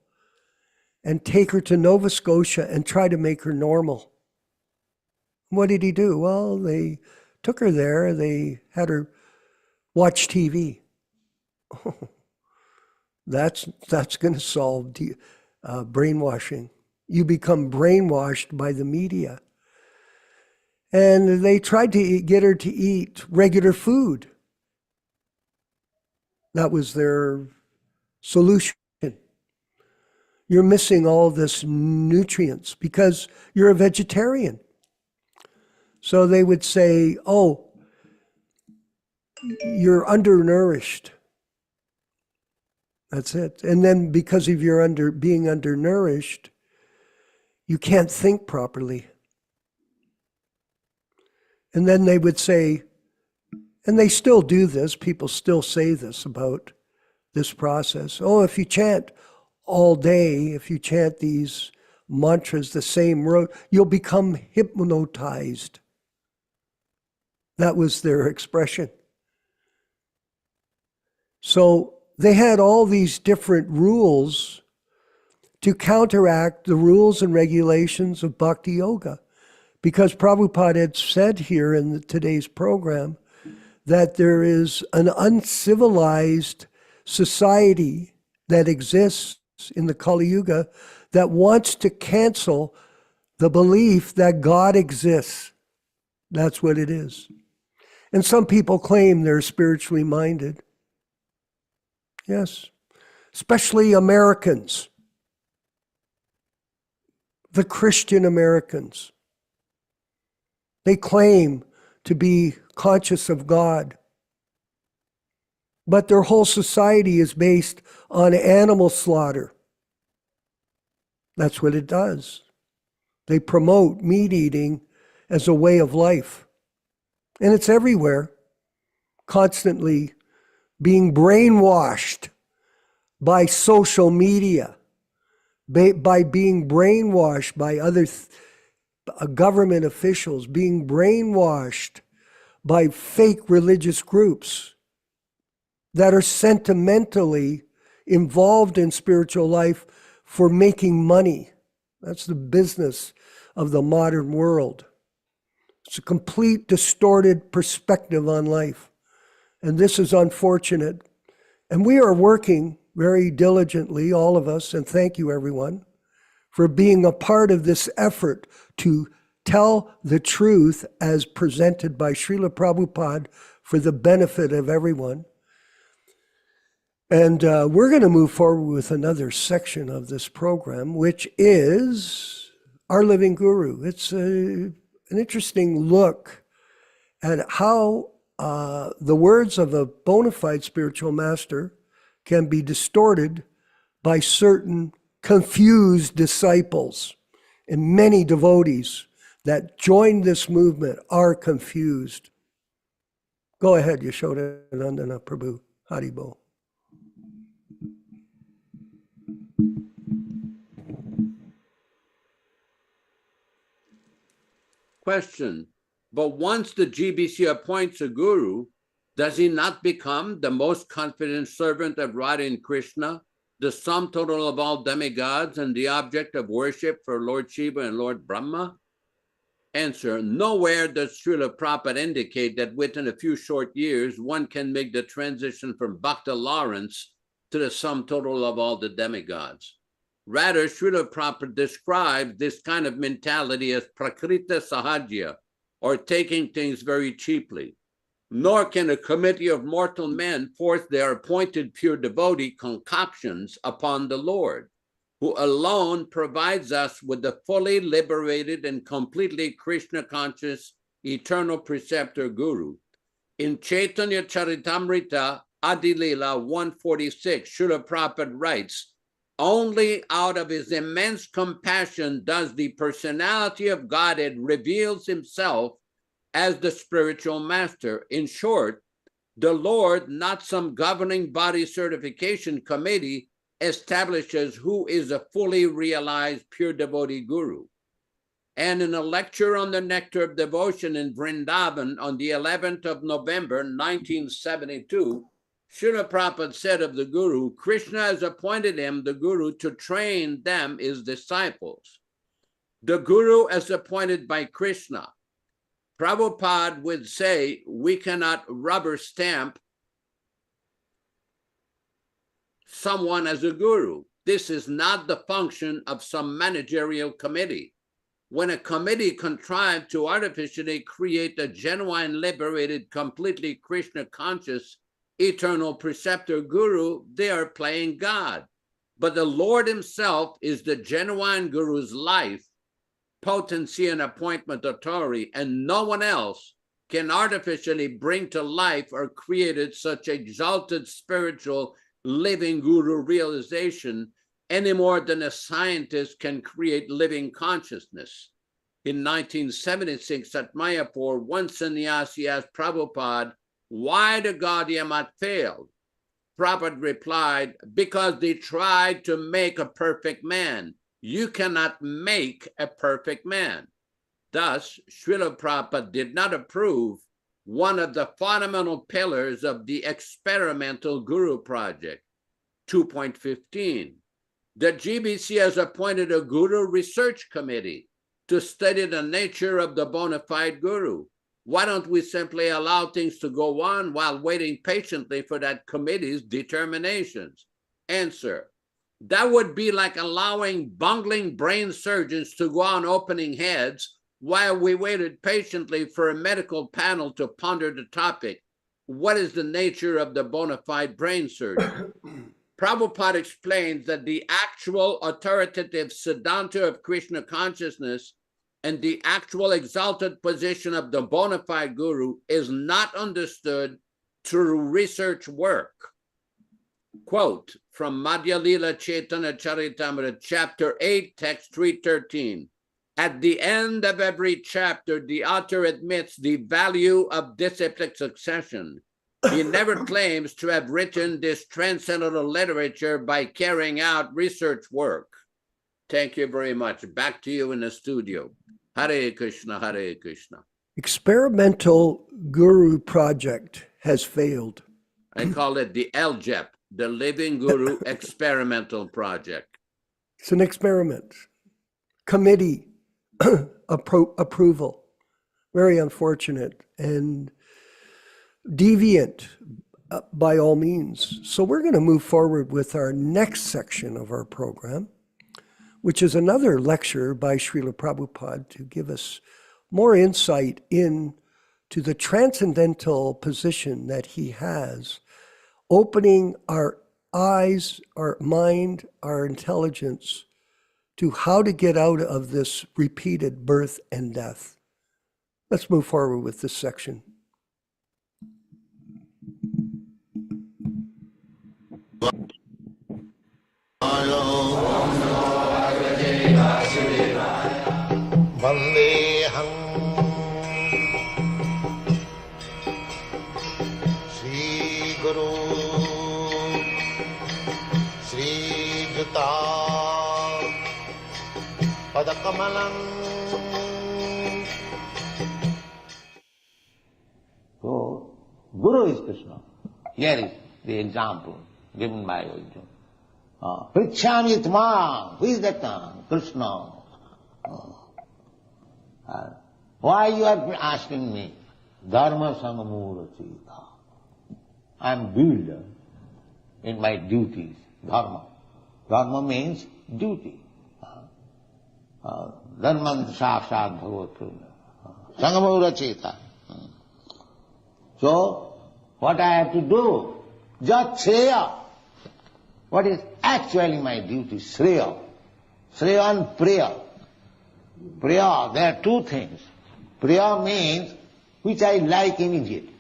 and take her to Nova Scotia and try to make her normal. What did he do? Well, they took her there, they had her watch TV. That's going to solve brainwashing. You become brainwashed by the media. And they tried to get her to eat regular food. That was their solution. You're missing all this nutrients because you're a vegetarian. So they would say, oh, you're undernourished. That's it. And then because of your being undernourished, you can't think properly. And then they would say, and they still do this, people still say this about this process. Oh, if you chant all day, if you chant these mantras, the same road, you'll become hypnotized. That was their expression. So they had all these different rules to counteract the rules and regulations of Bhakti Yoga. Because Prabhupada had said here in today's program that there is an uncivilized society that exists in the Kali Yuga that wants to cancel the belief that God exists. That's what it is. And some people claim they're spiritually minded. Yes, especially Americans. The Christian Americans. They claim to be conscious of God. But their whole society is based on animal slaughter. That's what it does. They promote meat eating as a way of life. And it's everywhere, constantly being brainwashed by social media, by being brainwashed by other government officials, being brainwashed by fake religious groups that are sentimentally involved in spiritual life for making money. That's the business of the modern world. It's a complete distorted perspective on life. And this is unfortunate. And we are working very diligently, all of us, and thank you everyone, for being a part of this effort to tell the truth as presented by Śrīla Prabhupāda for the benefit of everyone. And we're going to move forward with another section of this program, which is Our Living Guru. It's an interesting look at how the words of a bona fide spiritual master can be distorted by certain confused disciples. And many devotees that join this movement are confused. Go ahead, Yaśodā-nandana Prabhu. Haribol. Question. But once the GBC appoints a guru, does he not become the most confident servant of Radha and Krishna, the sum total of all demigods and the object of worship for Lord Shiva and Lord Brahma? Answer. Nowhere does Śrīla Prabhupada indicate that within a few short years, one can make the transition from Bhakta Lawrence to the sum total of all the demigods. Rather, Śrīla Prabhupada describes this kind of mentality as prakrita sahajya, or taking things very cheaply. Nor can a committee of mortal men force their appointed pure devotee concoctions upon the Lord, who alone provides us with the fully liberated and completely Krishna conscious eternal preceptor guru. In Chaitanya Charitamrita Adilila 146, Śrīla Prabhupada writes, only out of his immense compassion does the personality of Godhead reveals himself as the spiritual master. In short, the Lord, not some governing body certification committee, establishes who is a fully realized pure devotee guru. And in a lecture on the nectar of devotion in Vrindavan on the 11th of November, 1972, Śrīla Prabhupada said of the guru, Krishna has appointed him, the guru, to train them, his disciples. The guru is appointed by Krishna. Prabhupada would say, we cannot rubber stamp someone as a guru. This is not the function of some managerial committee. When a committee contrived to artificially create a genuine, liberated, completely Krishna conscious, eternal preceptor guru, they are playing God. But the Lord himself is the genuine guru's life, potency, and appointment authority, and no one else can artificially bring to life or create such exalted spiritual living guru realization any more than a scientist can create living consciousness. In 1976 at Mayapur, one sannyasi asked Prabhupada why the Gaudiya failed. Prabhupada replied, because they tried to make a perfect man. You cannot make a perfect man. Thus, Śrīla Prabhupada did not approve one of the fundamental pillars of the experimental guru project. 2.15. The GBC has appointed a guru research committee to study the nature of the bona fide guru. Why don't we simply allow things to go on while waiting patiently for that committee's determinations? Answer. That would be like allowing bungling brain surgeons to go on opening heads while we waited patiently for a medical panel to ponder the topic. What is the nature of the bona fide brain surgeon? Prabhupada explains that the actual authoritative Siddhanta of Krishna consciousness and the actual exalted position of the bona fide guru is not understood through research work. Quote from Madhya Lila Chaitanya Charitamrita, chapter 8, text 313. At the end of every chapter, the author admits the value of disciplic succession. He never claims to have written this transcendental literature by carrying out research work. Thank you very much. Back to you in the studio. Hare Krishna, Hare Krishna. Experimental Guru Project has failed. I call it the LGEP, the Living Guru Experimental Project. It's an experiment. Committee approval. Very unfortunate and deviant by all means. So we're going to move forward with our next section of our program, which is another lecture by Śrīla Prabhupāda to give us more insight into the transcendental position that he has, opening our eyes, our mind, our intelligence to how to get out of this repeated birth and death. Let's move forward with this section. Om Namo Bhagavate Vasudevaya. padakamalam. So, Guru is Krishna. Here is the example given by Arjuna. Prichyami tma, who is that? Krishna. Why you are asking me? Dharma samamurachita. I am builder in my duties. Dharma. Dharma means duty. Dharman sakshat bhagavad samamurachita. So, what I have to do? Jat shreya. What is actually my duty? Shreya. Shreya and priya. Priya, there are two things. Priya means which I like immediately.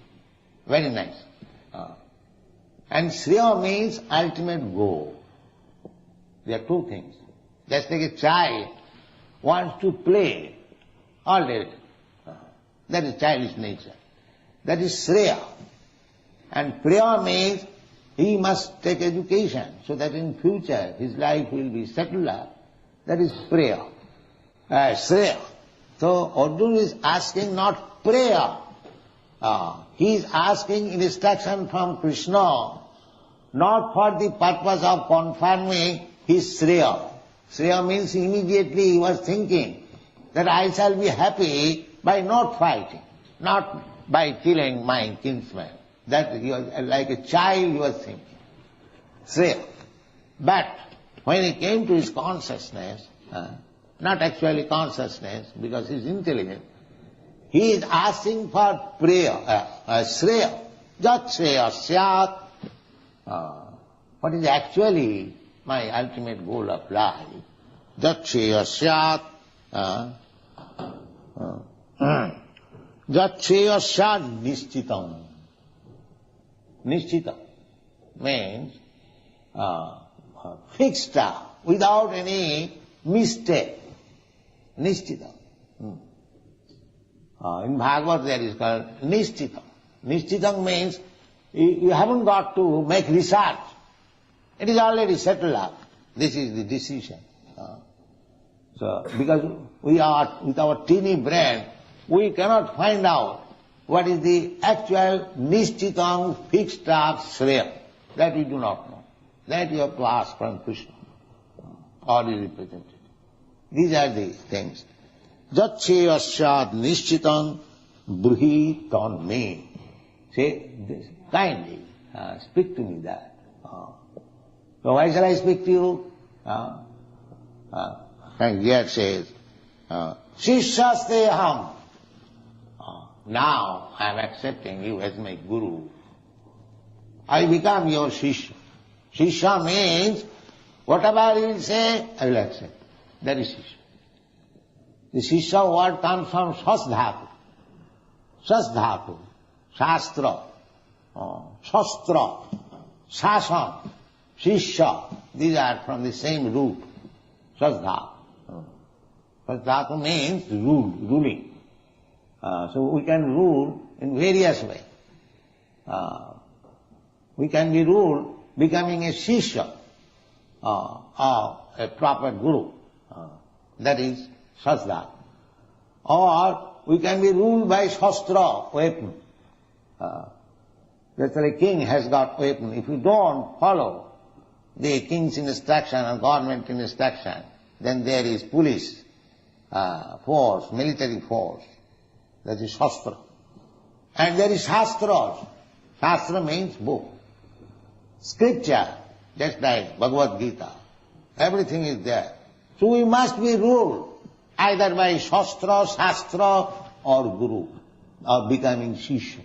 Very nice. And Shreya means ultimate goal. There are two things. Just like a child wants to play all day. That is childish nature. That is Shreya. And Priya means he must take education so that in future his life will be settled up. That is Priya. Shreya. So Arjuna is asking not prayer. He is asking instruction from Krishna, not for the purpose of confirming his Shreya. Shreya means immediately he was thinking that I shall be happy by not fighting, not by killing my kinsman. That he was like a child he was thinking. Shreya. But when he came to his consciousness, not actually consciousness because he is intelligent, he is asking for prayer, Shreya. Jat Shreya Syat. What is actually my ultimate goal of life? Jat Shreya Syat. Jat Shreya Syat Nishchitam. Nishchitam means fixed up, without any mistake. Nishchitam. In Bhagavad there is called Nishchitam. Nishchitam means you haven't got to make research. It is already settled up. This is the decision. So, because we are, with our teeny brain, we cannot find out what is the actual Nishchitam fixed up Shreya. That we do not know. That you have to ask from Krishna, or the representative. These are the things. Jat Shreyasyad Nishchitam Bruhi ton me. Say, kindly, speak to me that. So why shall I speak to you? And here it says, Shishyaste aham. Now I am accepting you as my guru. I become your Shishya. Shishya means whatever you will say, I will accept. That is Shishya. The Shishya word comes from Shasdhatu. Shasdhatu, Shastra, Shastra, Shasan, Shishya. These are from the same root. Shasdhatu. Shasdhatu means ruling. So we can rule in various ways. We can be ruled becoming a Shishya or a proper guru. That is Shasdhatu. Or we can be ruled by Shastra, weapon. That's why a king has got weapon. If you don't follow the king's instruction or government instruction, then there is police force, military force. That is Shastra. And there is Shastras. Shastra means book. Scripture, just like Bhagavad Gita. Everything is there. So we must be ruled either by Shastra, Shastra or Guru, or becoming Shishya.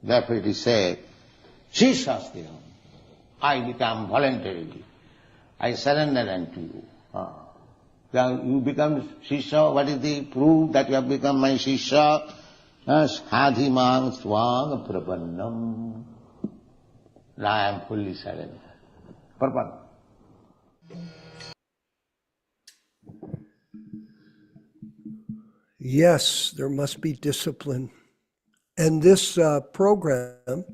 Therefore it is said, Shishyastyam. I become voluntarily. I surrender unto you. You become Shishya. What is the proof that you have become my Shishya? Sadhimam swang prapannam. Now I am fully surrendered. Prapanna. Yes, there must be discipline. And this program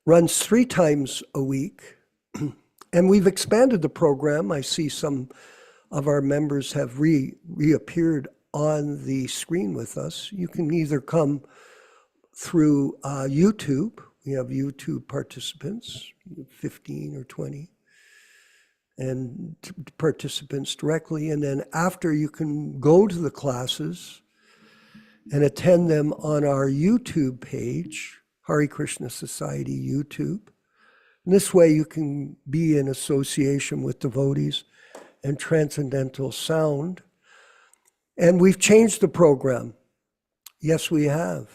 runs 3 times a week And we've expanded the program. I see some of our members have reappeared on the screen with us. You can either come through YouTube. We have YouTube participants, 15 or 20, and participants directly. And then after, you can go to the classes and attend them on our YouTube page, Hare Krishna Society YouTube. And this way you can be in association with devotees and transcendental sound. And we've changed the program. Yes, we have.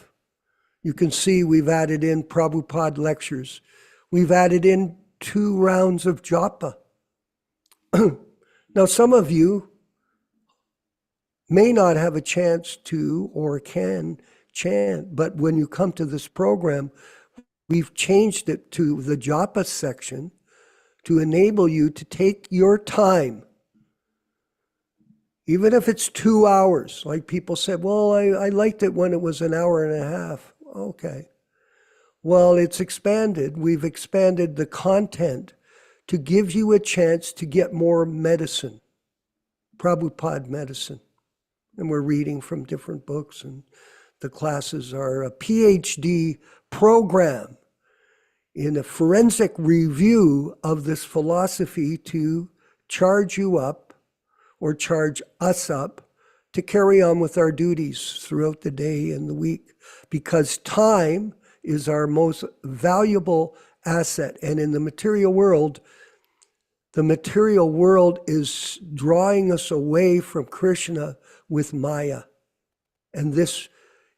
You can see we've added in Prabhupada lectures. We've added in 2 rounds of japa. Now, some of you may not have a chance to or can chant, but when you come to this program, we've changed it to the japa section to enable you to take your time. Even if it's 2 hours, like people said, well, I liked it when it was an hour and a half. Okay. Well, it's expanded. We've expanded the content to give you a chance to get more medicine, Prabhupada medicine. And we're reading from different books, and the classes are a PhD program in a forensic review of this philosophy to charge you up or charge us up to carry on with our duties throughout the day and the week, because time is our most valuable asset. And in the material world is drawing us away from Krishna with Maya. And this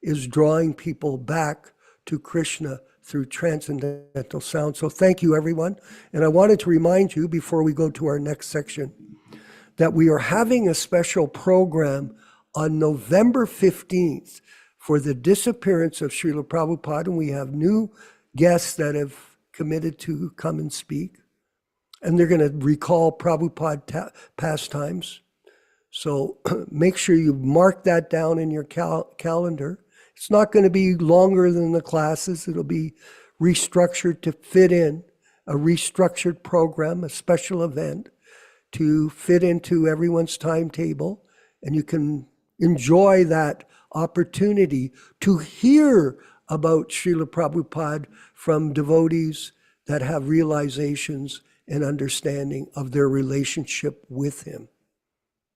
is drawing people back to Krishna through transcendental sound. So thank you, everyone. And I wanted to remind you before we go to our next section that we are having a special program on November 15th for the disappearance of Śrīla Prabhupāda. And we have new guests that have committed to come and speak. And they're going to recall Prabhupada pastimes. So make sure you mark that down in your calendar. It's not going to be longer than the classes. It'll be restructured to fit in a restructured program, a special event to fit into everyone's timetable. And you can enjoy that opportunity to hear about Śrīla Prabhupada from devotees that have realizations and understanding of their relationship with him.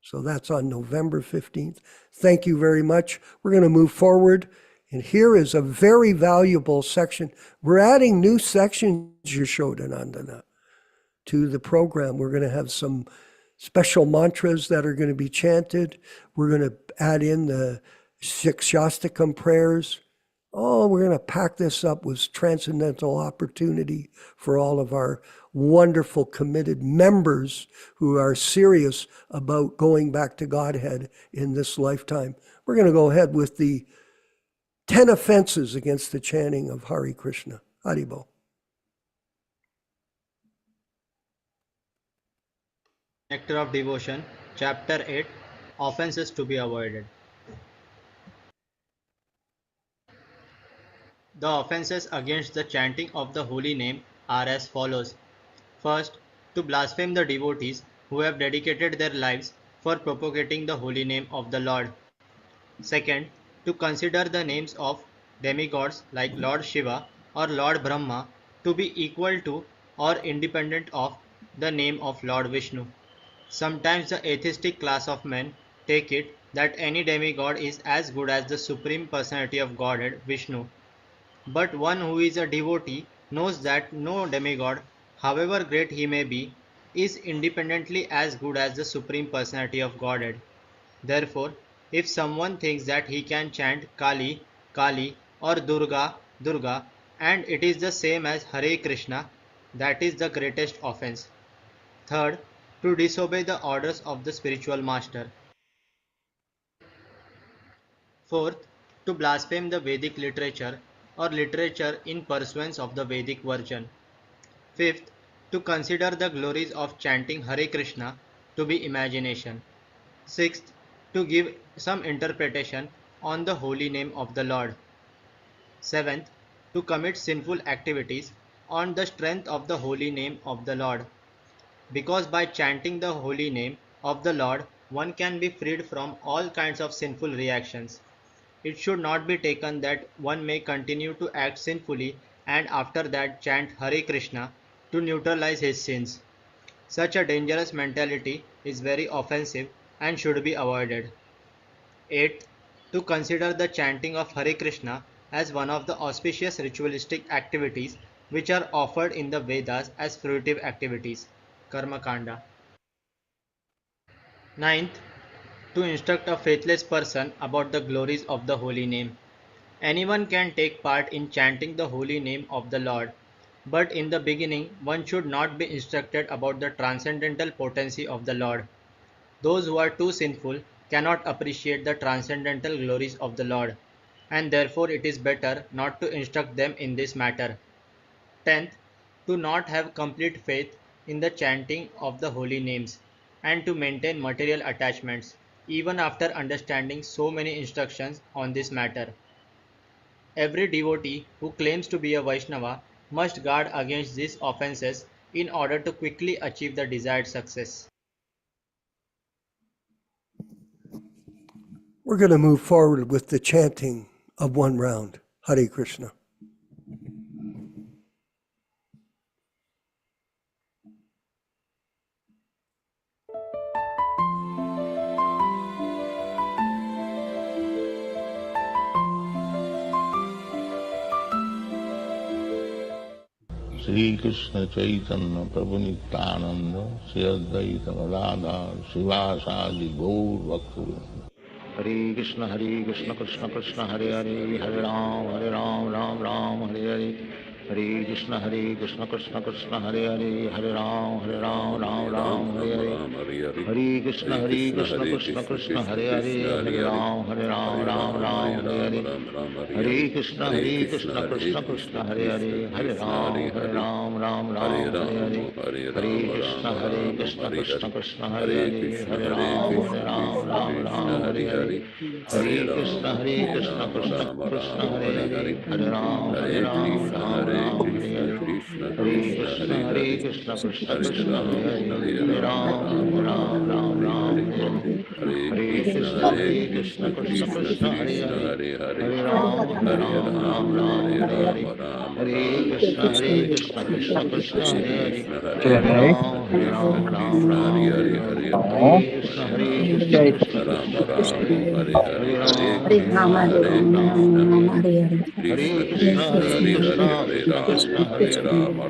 So that's on November 15th. Thank you very much. We're going to move forward. And here is a very valuable section. We're adding new sections, Yaśodā-nandana, to the program. We're going to have some special mantras that are going to be chanted. We're going to add in the 6 Shastakam prayers. Oh, we're going to pack this up with transcendental opportunity for all of our wonderful committed members who are serious about going back to Godhead in this lifetime. We're going to go ahead with the 10 offenses against the chanting of Hare Krishna. Haribol. Nectar of Devotion, Chapter 8, Offenses to be Avoided. The offenses against the chanting of the holy name are as follows. First, to blaspheme the devotees who have dedicated their lives for propagating the holy name of the Lord. Second, to consider the names of demigods like Lord Shiva or Lord Brahma to be equal to or independent of the name of Lord Vishnu. Sometimes the atheistic class of men take it that any demigod is as good as the Supreme Personality of Godhead, Vishnu. But one who is a devotee knows that no demigod, however great he may be, is independently as good as the Supreme Personality of Godhead. Therefore, if someone thinks that he can chant Kali, Kali or Durga, Durga, and it is the same as Hare Krishna, that is the greatest offense. Third, to disobey the orders of the spiritual master. Fourth, to blaspheme the Vedic literature or literature in pursuance of the Vedic version. Fifth, to consider the glories of chanting Hare Krishna to be imagination. Sixth, to give some interpretation on the holy name of the Lord. Seventh, to commit sinful activities on the strength of the holy name of the Lord. because by chanting the holy name of the Lord, one can be freed from all kinds of sinful reactions. It should not be taken that one may continue to act sinfully and after that chant Hare Krishna to neutralize his sins. Such a dangerous mentality is very offensive and should be avoided. 8. To consider the chanting of Hare Krishna as one of the auspicious ritualistic activities which are offered in the Vedas as fruitive activities. Karma Kanda. 9th. To instruct a faithless person about the glories of the holy name. Anyone can take part in chanting the holy name of the Lord, but in the beginning one should not be instructed about the transcendental potency of the Lord. Those who are too sinful cannot appreciate the transcendental glories of the Lord, and therefore it is better not to instruct them in this matter. 10th. To not have complete faith in the chanting of the holy names, and to maintain material attachments, even after understanding so many instructions on this matter. Every devotee who claims to be a Vaishnava must guard against these offenses in order to quickly achieve the desired success. We're going to move forward with the chanting of one round. Hare Krishna. Shri Krishna Chaitanya Prabhu Nityananda Shri Advaita Gadadhar Srivasadi Gaur Bhaktivedanta. Hare Krishna Krishna Krishna Hare Hare Hare Ram Ram Hare Hare. Hare Krishna Krishna Krishna Hare Hare Hare Ram Ram Hare Hare. Hare Krishna Krishna Krishna Hare Hare Hare Ram Ram Hare Hare. Hare Krishna Krishna Krishna Hare Hare Hare Ram Ram Hare Hare. Hare Krishna Krishna Krishna Hare Hare Hare Ram Hare Hare. Hare Krishna Krishna Krishna Hare Hare Hare Ram Ram Hare Hare. Hare Krishna Krishna Krishna Hare Hare Hare Ram Hare Hare. Hare Krishna Krishna Krishna Hare Hare Hare Ram Hare Hare. Hare Krishna Krishna Krishna Hare Hare Hare Ram Hare Hare. Hare Krishna Krishna Krishna Hare Hare Hare Ram Hare Hare. Hare Krishna Krishna Krishna Hare Hare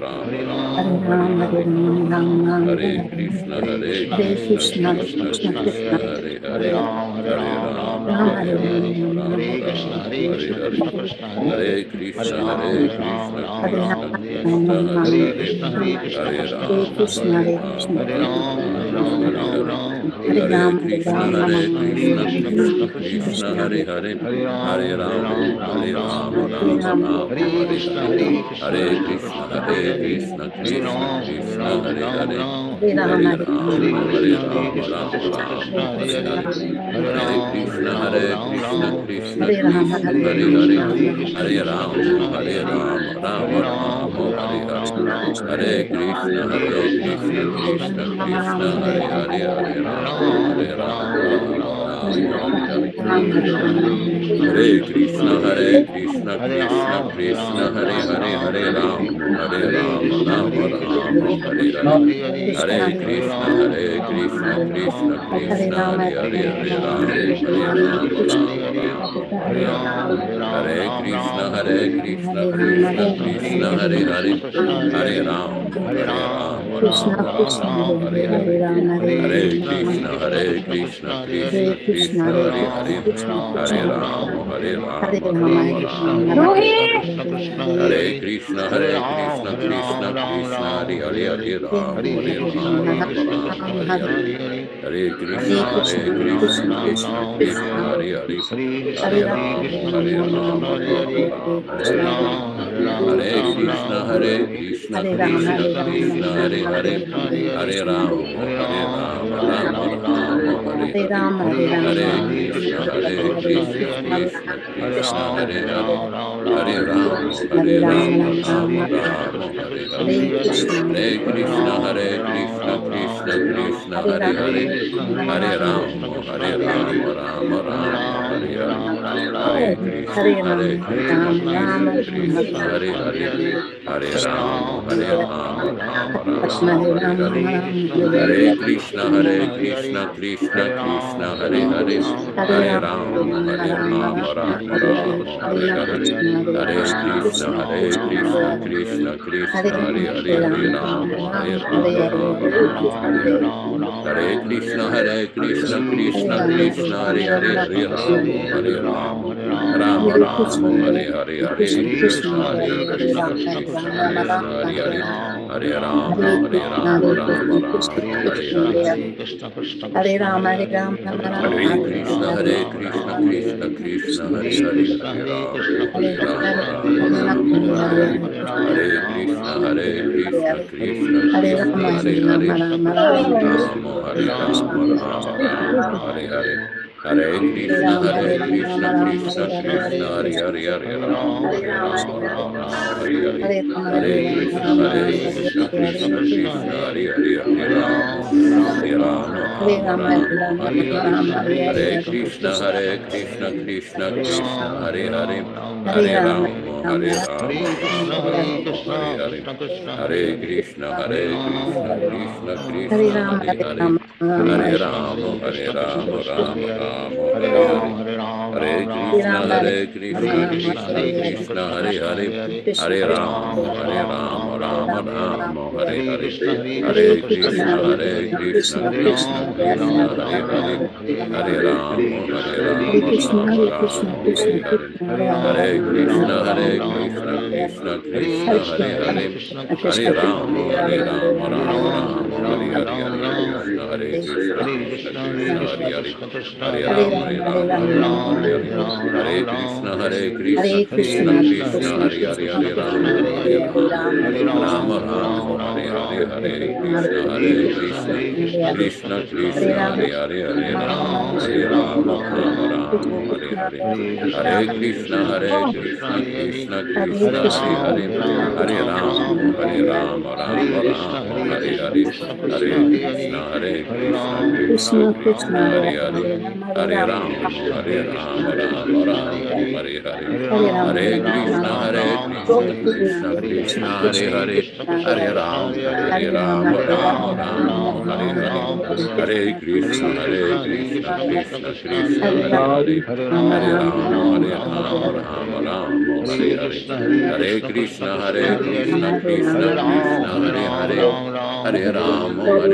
Hare Ram Hare Hare. Hare Krishna Krishna Krishna Hare Hare Hare Ram Hare Hare. Hare Krishna Krishna Krishna Hare Hare Hare Ram Hare Hare. Hare Krishna Krishna Krishna Hare Hare Ram Hare Hare. Hare Krishna Krishna Krishna Hare Hare Hare Ram Hare Krishna Krishna Krishna Hare Hare Hare Krishna Krishna Hare Krishna Hare Krishna Krishna Hare Hare Hare Ram Hare Krishna Krishna Krishna Hare Krishna Krishna Krishna Hare Hare, Hare Rama, Hare Rama, Rama Rama, Hare Hare, Hare Krishna Krishna, Krishna Krishna Hare Hare, Hare Rama, Hare Rama, Rama Rama, Hare Hare, Hare Krishna Krishna Krishna Hare Hare, Hare Rama, Hare Rama, Rama Rama, Hare Hare, Hare Krishna Krishna Krishna Hare Hare, Hare Rama, Hare Rama, Rama Rama, Hare Hare, Hare Krishna Krishna Krishna Hare Hare, Hare Rama, Hare Rama, Rama Rama, Hare Hare, Hare Krishna Krishna Krishna Hare Hare, Hare Rama, Hare Rama, Rama Rama, Hare Hare, Hare Krishna Krishna Krishna Hare Hare, Hare Rama, Hare Rama, Rama Rama, Hare Hare, Hare Krishna Krishna Krishna Hare Hare, Hare Rama, Hare Rama, Rama Rama, Hare Hare, Hare Krishna Krishna Krishna Hare Hare, Hare Rama, Hare Rama, Rama Rama, Hare Hare, Hare Krishna Krishna Krishna Hare Hare, Hare Rama, Hare Rama, Rama Rama, Hare Hare, Hare Krishna Krishna Krishna Hare Hare, Hare Rama, Hare Rama, Rama Rama, Hare Hare, Hare Krishna Krishna Krishna Hare Hare, Hare Rama, Hare Rama, Rama Rama, Hare Hare, Hare Krishna Krishna Krishna Hare Hare, Hare Rama, Hare Rama, Rama Rama, Hare Hare, Hare Krishna Krishna Krishna Hare Hare, Hare Rama, Hare Rama, Rama Rama, Hare Hare, Hare Krishna Krishna Krishna Hare Hare, Hare Rama, Hare Rama, Rama Rama, Hare Hare, Hare Krishna Krishna Krishna Hare Hare, Hare Rama, Hare Rama, Rama, Hare Hare, Hare Krishna Krishna Krishna Hare Hare, Hare Rama, Hare Rama, Rama Rama, Hare Hare, Hare Krishna Krishna Krishna Krishna Hare Hare, Hare Rama, Hare Rama, Rama Rama, Hare Hare, Hare Krishna Krishna Krishna Hare Hare, Hare Rama, Hare Rama, Rama Rama, Hare Hare, Hare Krishna Krishna Krishna Hare Hare, Hare Rama, Hare Rama, Rama Rama, Hare Hare, Hare Krishna Krishna Krishna Hare Hare, Hare Rama, Hare Rama, Rama Rama, Hare Hare, Hare Krishna Krishna Krishna Hare Hare, Hare Rama, Hare Rama, Rama Rama, Hare Hare, Hare Krishna Krishna Krishna Hare Hare, Hare Rama, Hare Rama, Rama Rama, Hare Hare, Hare Krishna Krishna Hare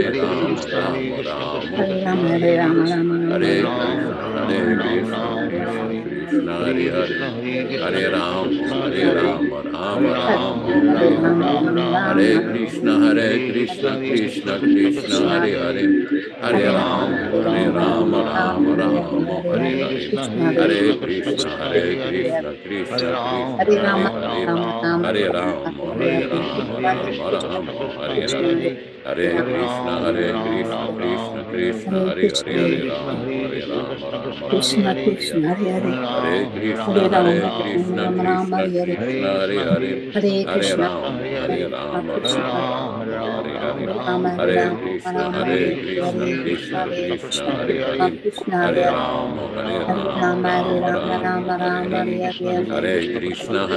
Hare, Hare Rama, Hare Rama, Rama Rama, Hare Hare, Hare Krishna Krishna Krishna Hare Hare, Hare Rama, Hare Rama, Rama Rama, Hare Hare, Hare Krishna Krishna Krishna Hare Hare, Hare Rama, Hare Rama, Rama Rama, Hare Hare, Hare Krishna Krishna Krishna Hare Hare, Hare Rama, Hare Rama, Rama Rama, Hare Hare, Hare Krishna Krishna Krishna Hare Hare, Hare Rama, Hare Rama, Rama Rama, Hare Hare, Hare Krishna Krishna Krishna Hare Hare, Hare Rama, Hare Rama, Rama Rama, Hare Hare, Hare Krishna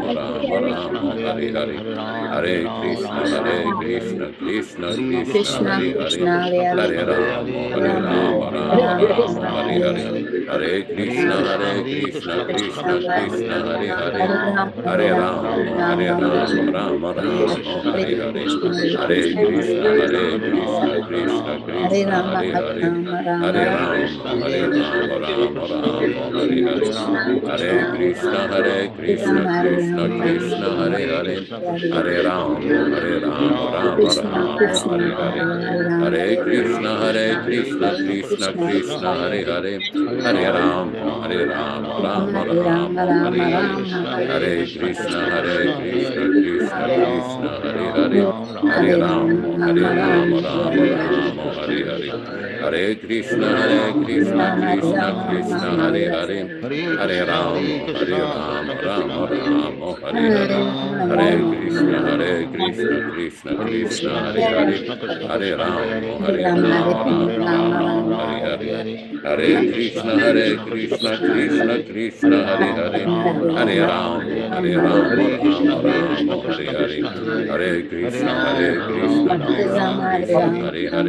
Krishna Krishna Hare Hare, Hare Rama, Hare Rama, Rama Rama, Hare Hare, Hare Krishna Krishna Krishna Hare Hare, Hare Rama, Hare Rama, Rama Rama, Hare Hare, Hare Krishna Krishna Krishna Hare Hare, Hare Rama, Hare Rama, Rama Rama, Hare Hare, Hare Krishna Krishna Krishna Hare Hare, Hare Rama, Hare Rama, Rama Rama, Hare Hare, Hare Krishna Krishna Krishna Hare Hare, Hare Rama, Hare Rama, Rama Rama, Hare Hare, Hare Krishna Krishna Krishna Hare Hare, Hare Rama, Hare Rama, Rama Rama, Hare Hare, Hare Krishna Krishna Krishna Hare Hare, Hare Rama, Hare Rama, Rama Rama, Hare Hare, Hare Krishna Krishna Krishna Hare Hare, Hare Rama, Hare Rama, Rama Rama, Hare Hare, Hare Krishna Krishna, Hare Krishna, Krishna Krishna, Hare Hare, Hare Rama, Hare Rama, Rama Rama, Hare Hare. Hare Krishna, Krishna Krishna, Hare Hare, Hare Rama, Rama Rama, Hare Hare. Hare Krishna, Krishna Krishna, Hare Hare, Hare Rama, Rama, Hare Hare.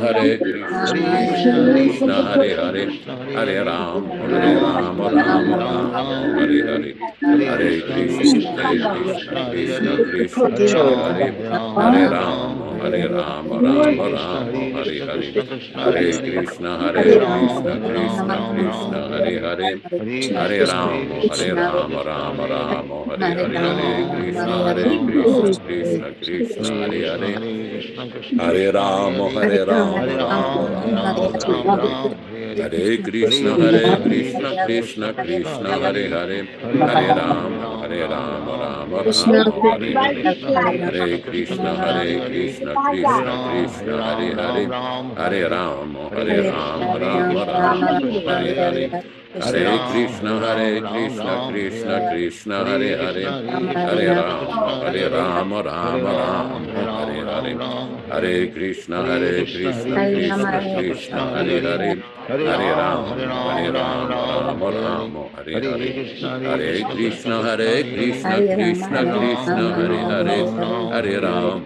Hare Krishna, Krishna Krishna, Hare Hare, Hare Rama, Rama Rama, Hare Hare. Hare Krishna, Krishna Krishna, Hare Hare, Hare Rama, Rama Rama, Hare Hare. Hare Krishna, Krishna Krishna, Hare Hare, Hare Rama, Rama Rama, Hare Hare. Hare Krishna, Krishna Krishna, Hare Hare, Hare Rama, Rama Rama. Hare Krishna, Krishna Krishna, Hare Hare, Hare Rama, Rama Rama, Hare Hare. Hare Krishna, Krishna Krishna, Hare Hare, Hare Rama, Rama Rama, Hare Hare. Hare Krishna, Krishna Krishna, Hare Hare, Hare Rama, Rama Rama, Hare Hare. Hare Krishna, Krishna Krishna, Hare Hare, Hare Rama, Rama Rama, Hare Hare. Hare Krishna, Krishna Krishna, Hare Hare, Hare Rama, Rama Rama, Hare Hare. Hare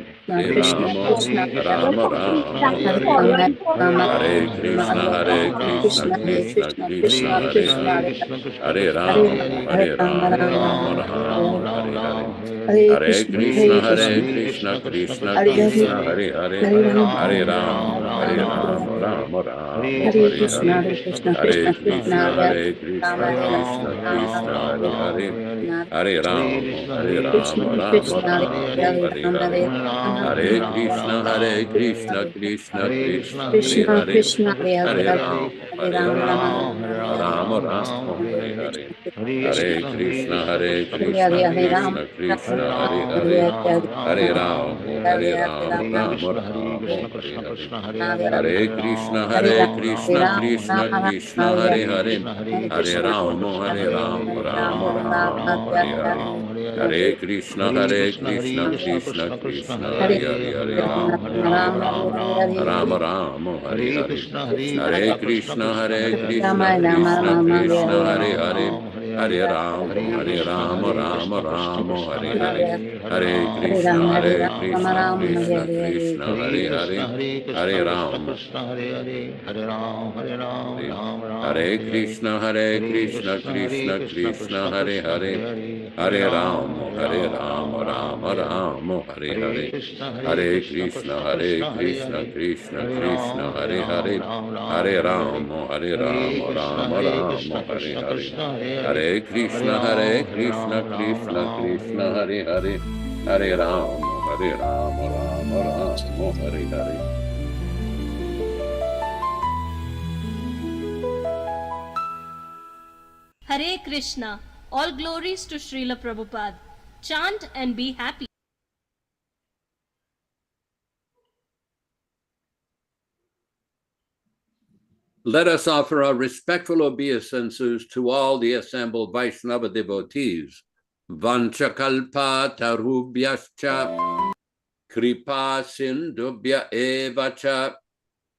Krishna, Krishna Krishna, Hare Hare, Hare Rama, Rama Rama, Hare Hare. Hare Krishna, Krishna Krishna, Hare Hare, Hare Rama, Rama Rama, Hare Hare. Hare Krishna, Krishna Krishna, Hare Hare, Hare Rama, Rama Rama, Hare Hare. Hare Krishna, Krishna Krishna, Hare Hare, Hare Rama, Rama Rama, Hare Hare. Hare Krishna, Krishna Krishna, Hare Hare, Hare Rama, Rama Rama, Hare Hare. Hare Krishna, Krishna Krishna, Hare Hare, Hare Rama, Rama Rama, Hare Hare. Hare Krishna, Krishna Krishna, Hare Hare, Hare Rama, Rama Rama, Hare Hare. Hare Krishna, Krishna Krishna, Hare Hare, Hare Rama, Rama Rama, Hare Hare. Hare Krishna, Krishna Krishna, Hare Hare, Hare Rama, Hare Krishna, Krishna Krishna, Hare Hare, Hare Rama, Rama Rama, Hare Hare. Hare Krishna, Krishna Krishna, Hare Hare, Hare Rama, Rama Rama, Hare Hare. Hare Krishna, Krishna Krishna, Hare Hare, Hare Rama, Rama Rama, Hare Hare. Hare Krishna. All glories to Śrīla Prabhupāda. Chant and be happy. Let us offer our respectful obeisances to all the assembled Vaishnava devotees. Vanchakalpa tarubhyascha kripa sindubhya evacha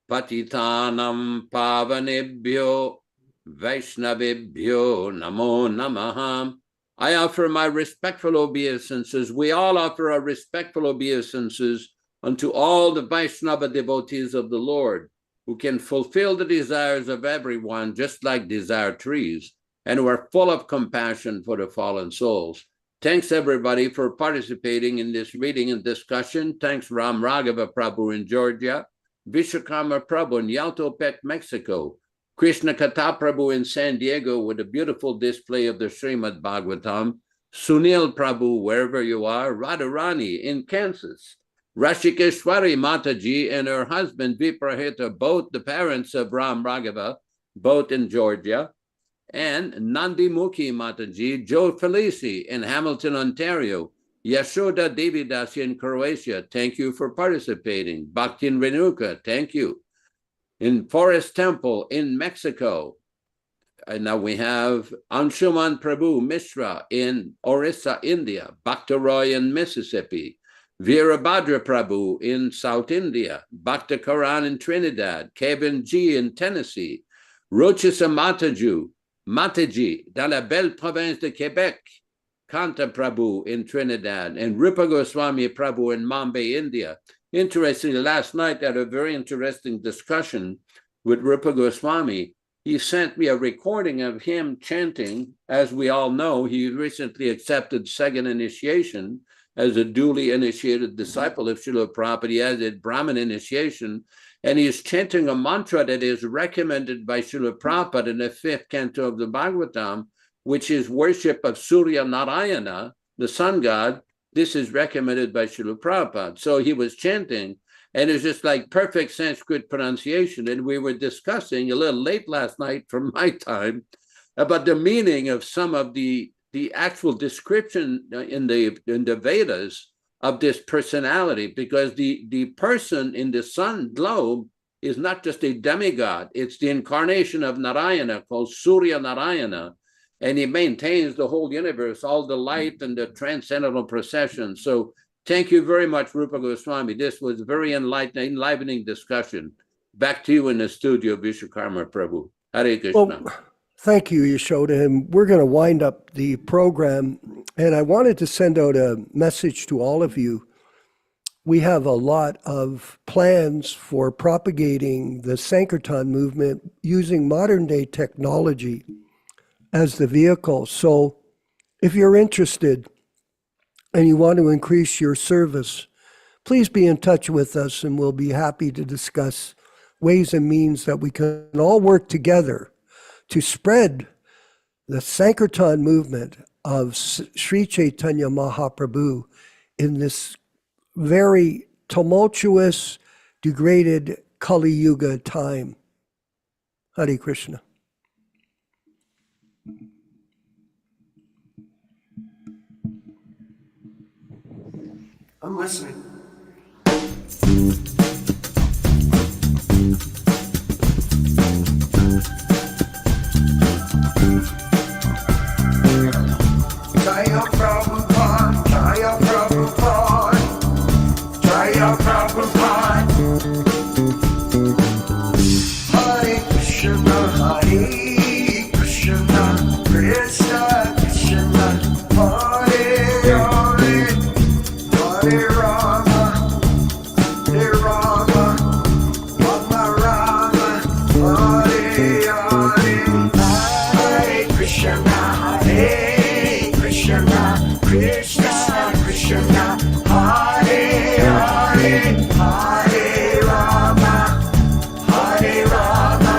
patitanam pavanebhyo Vaishnavebhyo namo namaha. I offer my respectful obeisances. We all offer our respectful obeisances unto all the Vaishnava devotees of the Lord, who can fulfill the desires of everyone, just like desire trees, and who are full of compassion for the fallen souls. Thanks, everybody, for participating in this reading and discussion. Thanks, Ram Raghava Prabhu in Georgia, Vishwakarma Prabhu in Yaltopec, Mexico, Krishna Katha Prabhu in San Diego with a beautiful display of the Śrīmad-Bhāgavatam, Sunil Prabhu, wherever you are, Radharani in Kansas, Rashikeshwari Mataji and her husband Viprahita, both the parents of Ram Raghava, both in Georgia, and Nandimukhi Mataji, Joe Felici in Hamilton, Ontario, Yaśodā Devi Dāsa in Croatia, thank you for participating. Bhaktin Renuka, thank you. In Forest Temple in Mexico, And now we have Anshuman Prabhu Mishra in Orissa, India, Bhakta Roy in Mississippi, Veerabhadra Prabhu in South India, Bhakta Karan in Trinidad, Kevin G in Tennessee, Rochisa Mataji, dans la belle province de Québec, Kanta Prabhu in Trinidad, and Rupa Goswami Prabhu in Mumbai, India. Interestingly, last night I had a very interesting discussion with Rupa Goswami. He sent me a recording of him chanting. As we all know, he recently accepted second initiation as a duly initiated disciple of Śrīla Prabhupada. He has a Brahmin initiation, and he is chanting a mantra that is recommended by Śrīla Prabhupada in the 5th canto of the Bhagavatam, which is worship of Surya Narayana, the sun god. This is recommended by Śrīla Prabhupada. So he was chanting, and it's just like perfect Sanskrit pronunciation. And we were discussing a little late last night from my time about the meaning of some of the actual description in the Vedas of this personality, because the person in the sun globe is not just a demigod, it's the incarnation of Narayana called Surya Narayana, and he maintains the whole universe, all the light and the transcendental procession. So thank you very much, Rupa Goswami. This was a very enlivening discussion. Back to you in the studio, Vishwakarma Prabhu. Hare Krishna. Well, thank you, Yaśodā. And we're going to wind up the program. And I wanted to send out a message to all of you. We have a lot of plans for propagating the Sankirtan movement using modern day technology as the vehicle. So if you're interested and you want to increase your service, please be in touch with us and we'll be happy to discuss ways and means that we can all work together to spread the Sankirtan movement of Sri Chaitanya Mahaprabhu in this very tumultuous, degraded Kali Yuga time. Hare Krishna. I'm listening. Jaya Prabhupada, Jaya Prabhupada, Jaya Prabhupada. Hare Krishna, Hare Krishna, Krishna Krishna, Hare Hare. Hare Rama, Hare Rama, Rama Rama, Hare Hare. Hare Krishna, Hare Krishna, Krishna Krishna, Hare Hare. Hare Rama, Hare Rama,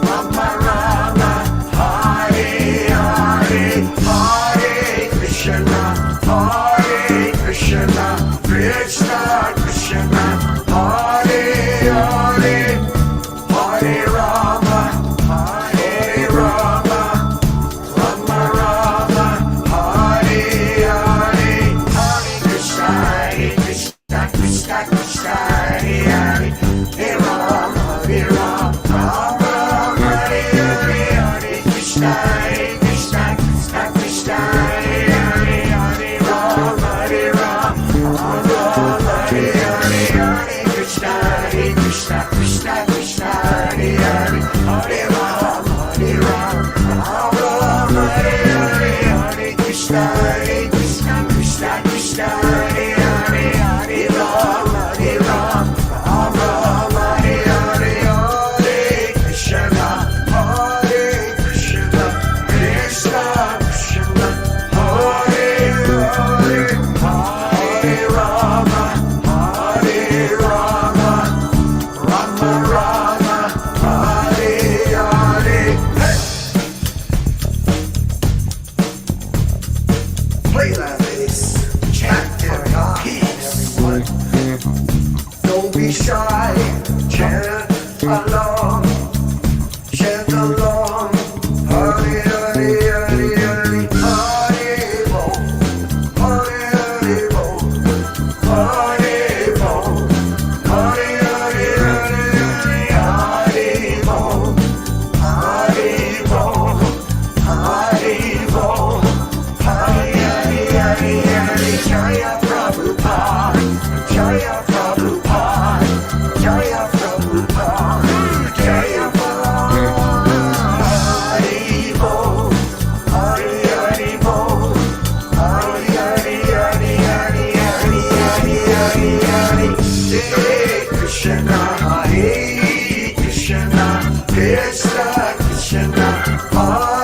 Rama Rama, Hare Hare. Hare Krishna, Hare Krishna, Krishna Krishna, Hare Hare. Hare Rama, Hare Rama, Rama Rama, Hare Hare. Hare Krishna, Krishna Krishna, Hare Hare. Hare Rama, Hare Rama, Rama Rama, Hare Hare. Hare Krishna, Krishna Krishna, Hare Hare. Hare Rama, Hare Rama, Rama Hare Hare. Hare Krishna, Krishna Krishna, Hare Hare. Hare Rama, Hare Rama, Rama Hare Hare. Hare Krishna, Krishna Krishna, Hare Hare. Hare Rama, Hare Rama, Rama Hare Hare. Hare Krishna, Hare Krishna, Krishna Krishna, Hare Hare. Hare Rama, Hare Rama, Rama Rama, Hare Hare. Play that bass, chant it. Krishna Krishna Hare